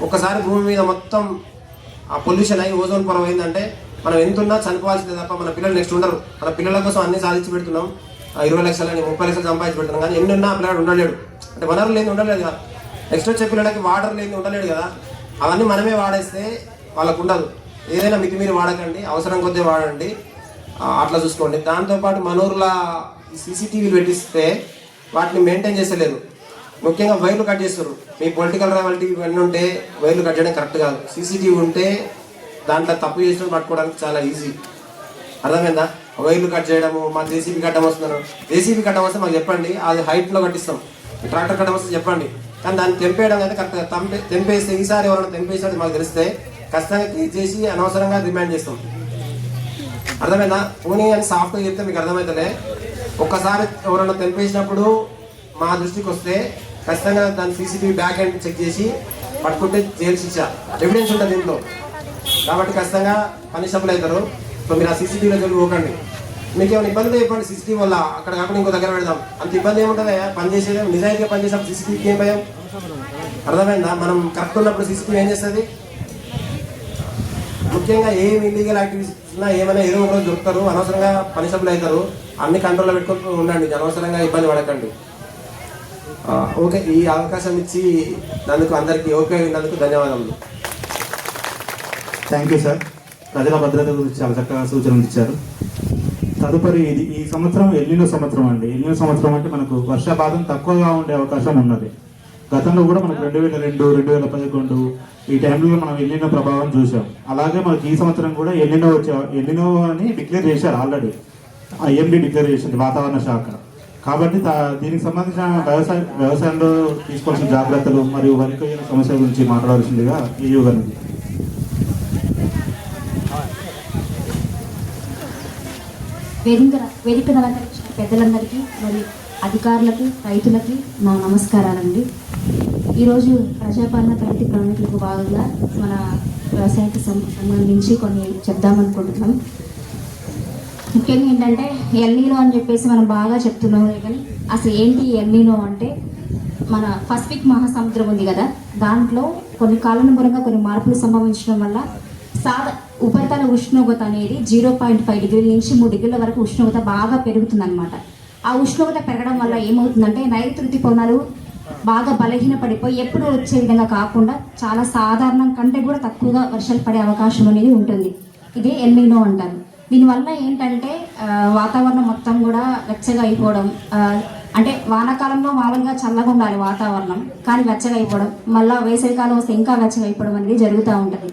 ఒక్కసారి భూమి మీద మొత్తం ఆ పొల్యూషన్ అయ్యి ఓజోన్ పొర అయిందంటే మనం ఎంతున్నా చనిపోవాల్సిందే తప్ప మన పిల్లలు నెక్స్ట్ ఉండరు. మన పిల్లల కోసం అన్ని సాధించి పెడుతున్నాం, 20 లక్షలని 30 లక్షలు సంపాదించి పెడుతున్నాం. కానీ ఎన్ని ఉన్నా పిల్లడు ఉండలేడు. అంటే వనరులు లేని ఉండలేదు కదా. నెక్స్ట్ వచ్చే పిల్లలకి వాటర్ లేని ఉండలేడు కదా. అవన్నీ మనమే వాడేస్తే వాళ్ళకు ఉండదు. ఏదైనా మితిమీరి వాడకండి, అవసరం కొద్దీ వాడండి, అట్లా చూసుకోండి. దాంతోపాటు మనూర్ల సీసీటీవీలు పెట్టిస్తే వాటిని మెయింటైన్ చేసేలేదు. ముఖ్యంగా వైర్లు కట్ చేస్తారు. మీ పొలిటికల్ రైవాలిటీ ఇవన్నీ ఉంటే వైర్లు కట్ చేయడం కరెక్ట్ కాదు. సీసీటీవీ ఉంటే దాంట్లో తప్పు చేసిన పట్టుకోవడానికి చాలా ఈజీ. అర్థమైందా? వైర్లు కట్ చేయడము, మా జేసీబీ కట్టడం వస్తున్నారు. జేసీబీ కట్టడం వస్తే మాకు చెప్పండి, అది హైట్లో కట్టిస్తాం. ట్రాక్టర్ కట్టడం వస్తే చెప్పండి. కానీ దాన్ని తెంపేయడం అయితే కరెక్ట్గా తెంపేస్తే ఈసారి ఎవరైనా తెంపేసినట్టు మాకు తెలిస్తే ఖచ్చితంగా కేసు చేసి అనవసరంగా రిమాండ్ చేస్తాం. అర్థమైందా? పోనీ అని సాఫ్ట్గా చెప్తే మీకు అర్థమవుతుందే. ఒక్కసారి ఎవరైనా తెంపేసినప్పుడు మా దృష్టికి వస్తే ఖచ్చితంగా దాని సీసీటీవీ బ్యాక్ ఎండ్ చెక్ చేసి పట్టుకుంటే జైలు శిక్ష, ఎవిడెన్స్ ఉంటుంది దీంట్లో. కాబట్టి ఖచ్చితంగా పనిషబుల్ అవుతారు. సో మీరు ఆ సీసీటీవీలో జోలికి పోకండి. మీకు ఏమైనా ఇబ్బంది చెప్పండి సీసీటీవీ వల్ల, అక్కడ కాకుండా ఇంకో దగ్గర పెడదాం. అంత ఇబ్బంది ఏముంటుంది? పనిచేసేది నిజాయితీగా పనిచేసినప్పుడు సీసీటీవీకి ఏం భయం? అర్థమైందా? మనం కరెక్ట్ ఉన్నప్పుడు సీసీటీవీ ఏం చేస్తుంది? ముఖ్యంగా ఏం ఇల్లీగల్ యాక్టివిటీస్ ఉన్నా ఏమైనా ఏదో ఒకరోజు దొరుకుతారు, అనవసరంగా పనిషబుల్ అవుతారు. అన్ని కంట్రోల్లో పెట్టుకుంటూ ఉండండి, అనవసరంగా ఇబ్బంది పడకండి. ఓకే, ఈ అవకాశం ఇచ్చి నందుకు అందరికీ ఓకే అయినందుకు ధన్యవాదములు. Thank you sir. ప్రజల భద్రత గురించి చాలా చక్కగా సూచనలు ఇచ్చారు. తదుపరి ఇది ఈ సంవత్సరం ఎల్నినో సంవత్సరం అండి. ఎల్నినో సంవత్సరం అంటే మనకు వర్షపాతం తక్కువగా ఉండే అవకాశం ఉన్నది. గతంలో కూడా మనకు 2002, 2011 ఈ టైంలో మనం ఎల్నినో ప్రభావం చూసాం. అలాగే మనకి ఈ సంవత్సరం కూడా ఎల్నినో అని డిక్లేర్ చేశారు ఆల్రెడీ. ఐఎండీ డిక్లేర్ చేసింది వాతావరణ శాఖ. కాబట్టి దీనికి సంబంధించిన వ్యవసాయంలో తీసుకోవాల్సిన జాగ్రత్తలు మరియు వరి కొయ్యల సమస్య గురించి మాట్లాడాల్సిందిగా ఈయూ గారికి. వేదిక అలంకరించిన పెద్దలందరికీ మరియు అధికారులకు, రైతులకి నా నమస్కారాలండి. ఈరోజు ప్రజాపాలన ప్రగతి ప్రణాళికలకు భాగంగా మన వ్యవసాయానికి సంబంధించి కొన్ని చెప్దామనుకుంటున్నాం. ముఖ్యంగా ఏంటంటే ఎల్నీనో అని చెప్పేసి మనం బాగా చెప్తున్నాం, కానీ అసలు ఏంటి ఎల్నీనో అంటే, మన పసిఫిక్ మహాసముద్రం ఉంది కదా, దాంట్లో కొన్ని కాలానుగుణంగా కొన్ని మార్పులు సంభవించడం వల్ల ఉపరితల ఉష్ణోగ్రత అనేది 0.5 డిగ్రీల నుంచి 3 డిగ్రీల వరకు ఉష్ణోగ్రత బాగా పెరుగుతుందన్నమాట. ఆ ఉష్ణోగ్రత పెరగడం వల్ల ఏమవుతుందంటే నైరుతి ఋతుపవనాలు బాగా బలహీనపడిపోయి ఎప్పుడు వచ్చే విధంగా కాకుండా చాలా సాధారణం కంటే కూడా తక్కువగా వర్షాలు పడే అవకాశం అనేది ఉంటుంది. ఇదే ఎల్నీనో అంటారు. దీనివల్ల ఏంటంటే వాతావరణం మొత్తం కూడా వెచ్చగా అయిపోవడం, అంటే వానాకాలంలో మామూలుగా చల్లగా ఉండాలి వాతావరణం, కానీ వెచ్చగా అయిపోవడం, మళ్ళీ వేసవికాలం వస్తే ఇంకా వెచ్చగా అయిపోవడం అనేది జరుగుతూ ఉంటుంది.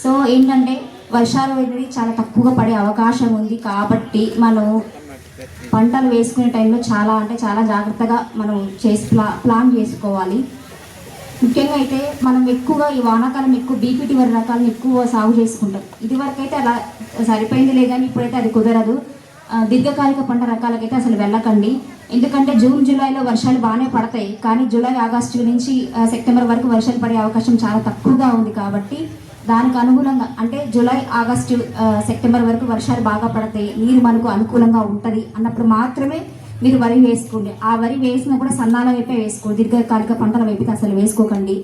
సో ఏంటంటే వర్షాలు అనేది చాలా తక్కువగా పడే అవకాశం ఉంది. కాబట్టి మనం పంటలు వేసుకునే టైంలో చాలా జాగ్రత్తగా మనం ప్లాన్ చేసుకోవాలి. ముఖ్యంగా అయితే మనం ఎక్కువగా ఈ వానాకాలం ఎక్కువ బీపీటీ వరి రకాలను ఎక్కువ సాగు చేసుకుంటాం. ఇదివరకు అయితే అలా సరిపోయిందిలే, కానీ ఇప్పుడైతే అది కుదరదు. దీర్ఘకాలిక పంట రకాలకైతే అసలు వెళ్ళకండి. ఎందుకంటే జూన్ జూలైలో వర్షాలు బాగానే పడతాయి, కానీ జూలై ఆగస్టు నుంచి సెప్టెంబర్ వరకు వర్షాలు పడే అవకాశం చాలా తక్కువగా ఉంది. కాబట్టి దానికి అనుగుణంగా అంటే జూలై ఆగస్టు సెప్టెంబర్ వరకు వర్షాలు బాగా పడతాయి, నీరు మనకు అనుకూలంగా ఉంటుంది అన్నప్పుడు మాత్రమే మీరు వరి వేసుకోండి. ఆ వరి వేసినా కూడా సన్నాల వైపే వేసుకోండి, దీర్ఘకాలిక పంటల వైపుకి అసలు వేసుకోకండి.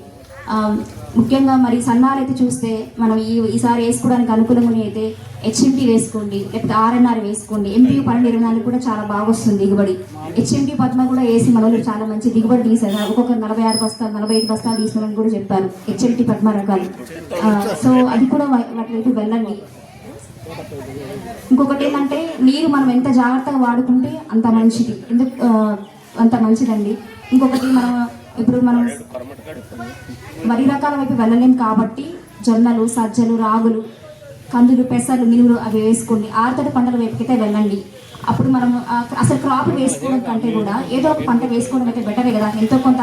ముఖ్యంగా మరి సన్నాలు అయితే చూస్తే మనం ఈసారి వేసుకోవడానికి అనుకూలంగా అయితే హెచ్ఎంటీ వేసుకోండి, లేకపోతే ఆర్ఎన్ఆర్ వేసుకోండి. ఎంపీ 12-24 కూడా చాలా బాగా వస్తుంది దిగుబడి. హెచ్ఎంటీ పద్మ కూడా వేసి మన వాళ్ళు చాలా మంచి దిగుబడి తీశారు. ఒక్కొక్క 46 బస్తాలు 45 బస్తాలు తీసినామని కూడా చెప్పారు హెచ్ఎంటీ పద్మ రకాలు. సో అది కూడా వాటి వైపు వెళ్ళండి. ఇంకొకటి ఏంటంటే నీరు మనం ఎంత జాగ్రత్తగా వాడుకుంటే అంత మంచిది, అంత మంచిదండి. ఇంకొకటి ఇప్పుడు మనం వరి రకాల వైపు వెళ్ళలేం కాబట్టి జొన్నలు, సజ్జలు, రాగులు, కందులు, పెసలు, మినుములు అవి వేసుకోండి. ఆరుతడి పంటల వైపుకైతే వెళ్ళండి. అప్పుడు మనం అసలు క్రాప్ వేసుకోవడం కంటే కూడా ఏదో ఒక పంట వేసుకోవడం అయితే బెటరే కదా, ఎంతో కొంత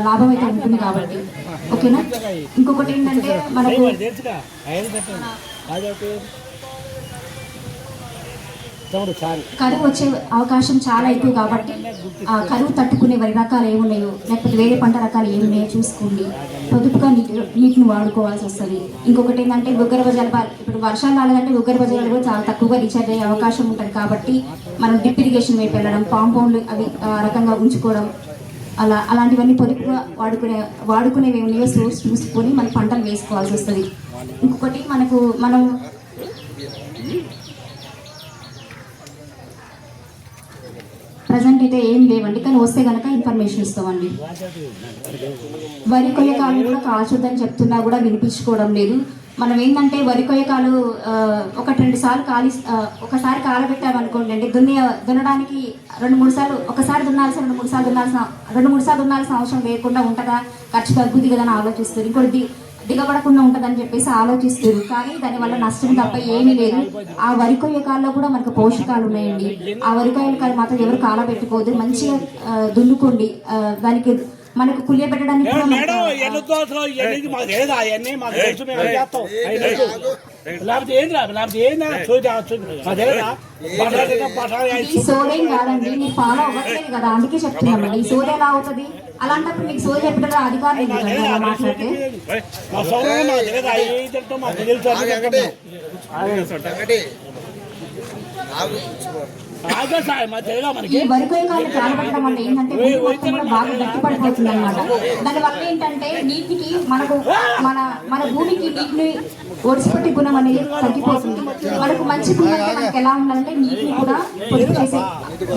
లాభం అయితే ఉంటుంది కాబట్టి. ఓకేనా. ఇంకొకటి ఏంటంటే మనకు కరువు వచ్చే అవకాశం చాలా ఎక్కువ కాబట్టి కరువు తట్టుకునే వరి రకాలు ఏమున్నాయో, లేకపోతే వేరే పంట రకాలు ఏమున్నాయో చూసుకోండి. పొదుపుగా నీటిని వాడుకోవాల్సి వస్తుంది. ఇంకొకటి ఏంటంటే భూగర్భ జలాలు, ఇప్పుడు వర్షాలు రాలేదంటే భూగర్భ జలాలు కూడా చాలా తక్కువగా రీఛార్జ్ అయ్యే అవకాశం ఉంటుంది కాబట్టి మనం డ్రిప్ ఇరిగేషన్ వైపు వెళ్ళడం, కాంపౌండ్లు అవి రకంగా ఉంచుకోవడం, అలాంటివన్నీ పొదుపుగా వాడుకునేవి ఏమున్నాయో సోర్స్ చూసుకొని మన పంటలు వేసుకోవాల్సి వస్తుంది. ఇంకొకటి మనం ప్రజెంట్ అయితే ఏం లేవండి, కానీ వస్తే కనుక ఇన్ఫర్మేషన్ ఇస్తామండి. వరి కొయ్యకాలు కూడా కాల్చొద్దని చెప్తున్నా కూడా వినిపించుకోవడం లేదు. మనం ఏంటంటే వరి కొయ్యకాలు 1-2 సార్లు ఒకసారి కాలబెట్టామనుకోండి అండి, దున్నడానికి 2-3 సార్లు, ఒకసారి దున్నాల్సిన 2-3 సార్లు దున్నాల్సిన అవసరం లేకుండా ఉంటుందా, ఖర్చు తగ్గుద్ది కదా అని ఆలోచిస్తారు. ఇంకోటి దిగబడకుండా ఉంటుందని చెప్పేసి ఆలోచిస్తారు, కానీ దానివల్ల నష్టం తప్ప ఏమీ లేదు. ఆ వరి కొయ్యకాల్లో కూడా మనకు పోషకాలు ఉన్నాయండి. ఆ వరి కొయ్యకాలు మాత్రం ఎవరు కాలబెట్టుకోవద్దు, మంచిగా దున్నుకోండి. దానికి మనకు కులియ పెట్టడానికి సోదేం కాదండి, మీరు ఫాలో అవ్వట్లేదు కదా, అందుకే చెప్తున్నామండి. ఈ సోద ఎలా అవుతుంది? అలాంటప్పుడు మీకు సోద చెప్పడం అధికారులు మాట్లాడితే ఈ వరికొయ్యకాలు కాలబెట్టడం వల్ల ఏంటంటే భూమి మొత్తం కూడా బాగా గట్టిపడిపోతుంది అనమాట. దానివల్ల ఏంటంటే నీటికి మన భూమికి నీటిని ఒడిసిపెట్టే గుణం అనేది తగ్గిపోతుంది. మనకు మంచి భూమి అంటే మనకి ఎలా ఉండాలంటే నీటిని కూడా పొదుపు చేసే,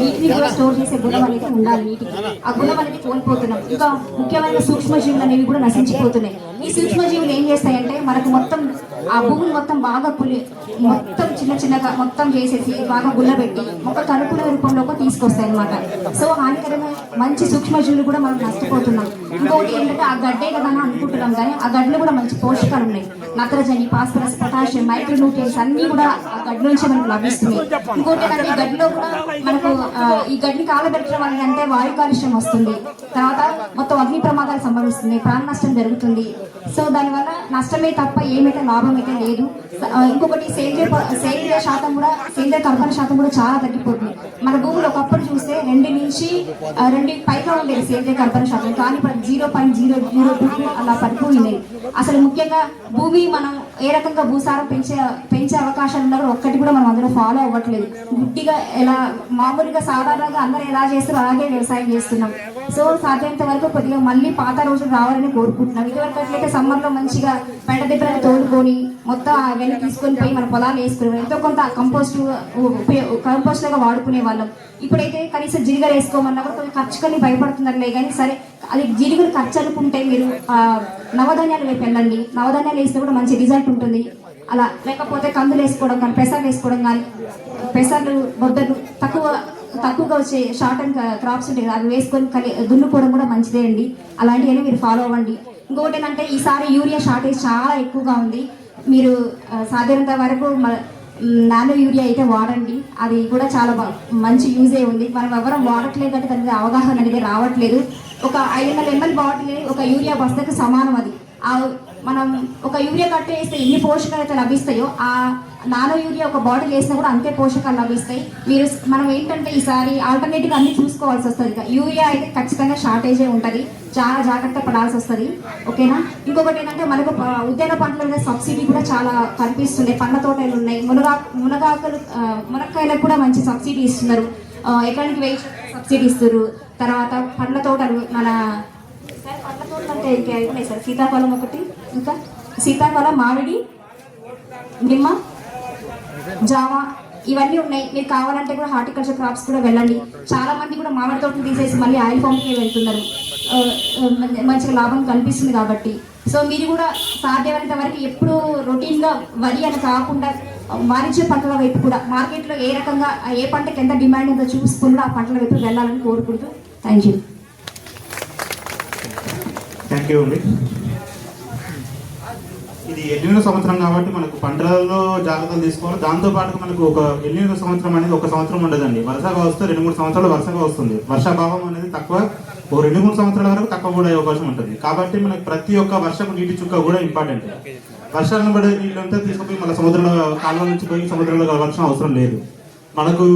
నీటిని కూడా స్టోర్ చేసే గుణం అనేది ఉండాలి. నీటికి ఆ గుణం అనేది కోల్పోతున్నాం. ఇంకా ముఖ్యమైన సూక్ష్మజీవులు అనేవి కూడా నశించిపోతున్నాయి. ఈ సూక్ష్మజీవులు ఏం చేస్తాయంటే మనకు మొత్తం ఆ భూమిని మొత్తం బాగా మొత్తం చిన్నగా మొత్తం చేసేసి బాగా గుల్లబెట్టి ఒక అనుకూల రూపంలోకి తీసుకొస్తాయి అనమాట. సో హానికరమైన మంచి సూక్ష్మజీవులు కూడా మనం నష్టపోతున్నాం. ఇంకొకటి ఏంటంటే ఆ గడ్డే కదా అని అనుకుంటున్నాం, కానీ ఆ గడ్డలో కూడా మంచి పోషకాలు ఉన్నాయి. నత్రజని, ఫాస్ఫరస్, పొటాషియం, మైక్రోన్యూట్రియన్స్ అన్ని కూడా ఆ గడ్డ నుంచి మనకు లభిస్తున్నాయి. ఇంకోటి ఏంటంటే ఈ గడ్డలో కూడా మనకు ఈ గడ్డిని కాలబెట్టడం వల్ల అంటే వాయు కాలుష్యం వస్తుంది, తర్వాత మొత్తం అగ్ని ప్రమాదాలు సంభవిస్తుంది, ప్రాణ నష్టం జరుగుతుంది. సో దానివల్ల నష్టమే తప్ప ఏమైతే లాభం అయితే లేదు. ఇంకొకటి సేంద్రియ శాతం కూడా, సేంద్రియ కర్బన శాతం కూడా చాలా తగ్గిపోతుంది. మన భూములు ఒకప్పుడు చూస్తే 2 పైగా ఉండేది సేంద్రియ కర్బన శాతం, కానీ ఇప్పుడు 0.002 అలా పడిపోయినాయి. అసలు ముఖ్యంగా భూమి మనం ఏ రకంగా భూసారం పెంచే అవకాశాలు ఉన్నా కూడా ఒక్కటి కూడా మనం అందరూ ఫాలో అవ్వట్లేదు. గుడ్డిగా ఎలా మామూలుగా సాధారణంగా అందరూ ఎలా చేస్తారో అలాగే వ్యవసాయం చేస్తున్నాం. సో సాధ్యంత వరకు కొద్దిగా మళ్ళీ పాత రోజులు రావాలని కోరుకుంటున్నాం. ఇదివరకు అట్లయితే సమ్మర్లో మంచిగా పెంట దిబ్బలను తోలుకొని మొత్తం అవన్నీ తీసుకొని పోయి మన పొలాలు వేసుకునే ఎంతో కొంత కంపోస్ట్ లాగా వాడుకునే వాళ్ళం. ఇప్పుడైతే కనీసం జీడిగలు వేసుకోమన్నా కూడా కొంచెం ఖర్చుకని భయపడుతున్నారులే, కానీ సరే అది జీడిగలు ఖర్చు అనుకుంటే మీరు నవధాన్యాలు వైపు వెళ్ళండి. నవధాన్యాలు వేస్తే కూడా మంచి రిజల్ట్ ఉంటుంది. అలా లేకపోతే కందులు వేసుకోవడం కానీ, పెసర్లు వేసుకోవడం కానీ, పెసర్లు బొద్దలు తక్కువగా వచ్చే షార్ట్ అండ్ క్రాప్స్ ఉంటాయి కదా, అవి వేసుకొని దున్నుకోవడం కూడా మంచిదే అండి. అలాంటివన్నీ మీరు ఫాలో అవ్వండి. ఇంకొకటి ఏంటంటే ఈసారి యూరియా షార్టేజ్ చాలా ఎక్కువగా ఉంది. మీరు సాధ్యమైనంత వరకు నానో యూరియా అయితే వాడండి, అది కూడా చాలా మంచి యూజే ఉంది. మనం ఎవరం వాడట్లేదు అంటే దాని మీద అవగాహన అనేది రావట్లేదు. ఒక 500 ml బాటిల్ ఒక యూరియా బస్తకు సమానం. అది మనం ఒక యూరియా కట్ట వేస్తే ఎన్ని పోషకాలు అయితే లభిస్తాయో ఆ నానో యూరియా ఒక బాటిల్ వేసినా కూడా అంతే పోషకాలు లభిస్తాయి. మనం ఏంటంటే ఈసారి ఆల్టర్నేటివ్గా అన్ని చూసుకోవాల్సి వస్తుంది. యూరియా అయితే ఖచ్చితంగా షార్టేజే ఉంటుంది, చాలా జాగ్రత్త పడాల్సి వస్తుంది. ఓకేనా. ఇంకొకటి ఏంటంటే మనకు ఉద్యాన పంటల మీద సబ్సిడీ కూడా చాలా కనిపిస్తుంది. పండ్ల తోటలు ఉన్నాయి, మునక్కాయలకు కూడా మంచి సబ్సిడీ ఇస్తున్నారు. ఎకరానికి 1000 సబ్సిడీ ఇస్తారు. తర్వాత పండ్ల తోటలు మన సార్ పండ్ల తోటలు అంటే ఇంకా ఉన్నాయి సార్. సీతాఫలం ఒకటి, ఇంకా సీతాఫలం, మామిడి, నిమ్మ, జామ ఇవన్నీ ఉన్నాయి. మీరు కావాలంటే కూడా హార్టికల్చర్ క్రాప్స్ కూడా వెళ్ళండి. చాలా మంది కూడా మామిడి తోటలు తీసేసి మళ్ళీ ఆయిల్ పంప్కి వెళ్తున్నారు. మంచిగా లాభం కనిపిస్తుంది కాబట్టి. సో మీరు కూడా సాధ్యమైనంత వరకు ఎప్పుడు రొటీన్గా వరి అని కాకుండా వాణిజ్య పంటల వైపు కూడా మార్కెట్లో ఏ రకంగా ఏ పంటకి ఎంత డిమాండ్ ఉందో చూసుకుని ఆ పంటల వైపు వెళ్ళాలని కోరుకుంటూ థ్యాంక్ యూ. థ్యాంక్ యూ అండి. ఇది ఎల్లిన సంవత్సరం కాబట్టి మనకు పంటలలో జాగ్రత్తలు తీసుకోవాలి. దాంతోపాటు మనకు ఒక ఎల్లిన సంవత్సరం అనేది ఒక సంవత్సరం ఉండదండి. వరుసగా వస్తే 2-3 సంవత్సరాలు వరుసగా వస్తుంది. వర్షాభావం అనేది తక్కువ, ఓ 2-3 సంవత్సరాల వరకు తక్కువ కూడా అయ్యే అవకాశం ఉంటుంది. కాబట్టి మనకు ప్రతి ఒక్క వర్షపు నీటి చుక్క కూడా ఇంపార్టెంట్. వర్షాలను పడే నీళ్ళంతా తీసుకుపోయి మళ్ళీ సముద్రంలో కాలువ నుంచి పోయి సముద్రంలో కలవాల్సిన అవసరం లేదు. మనకు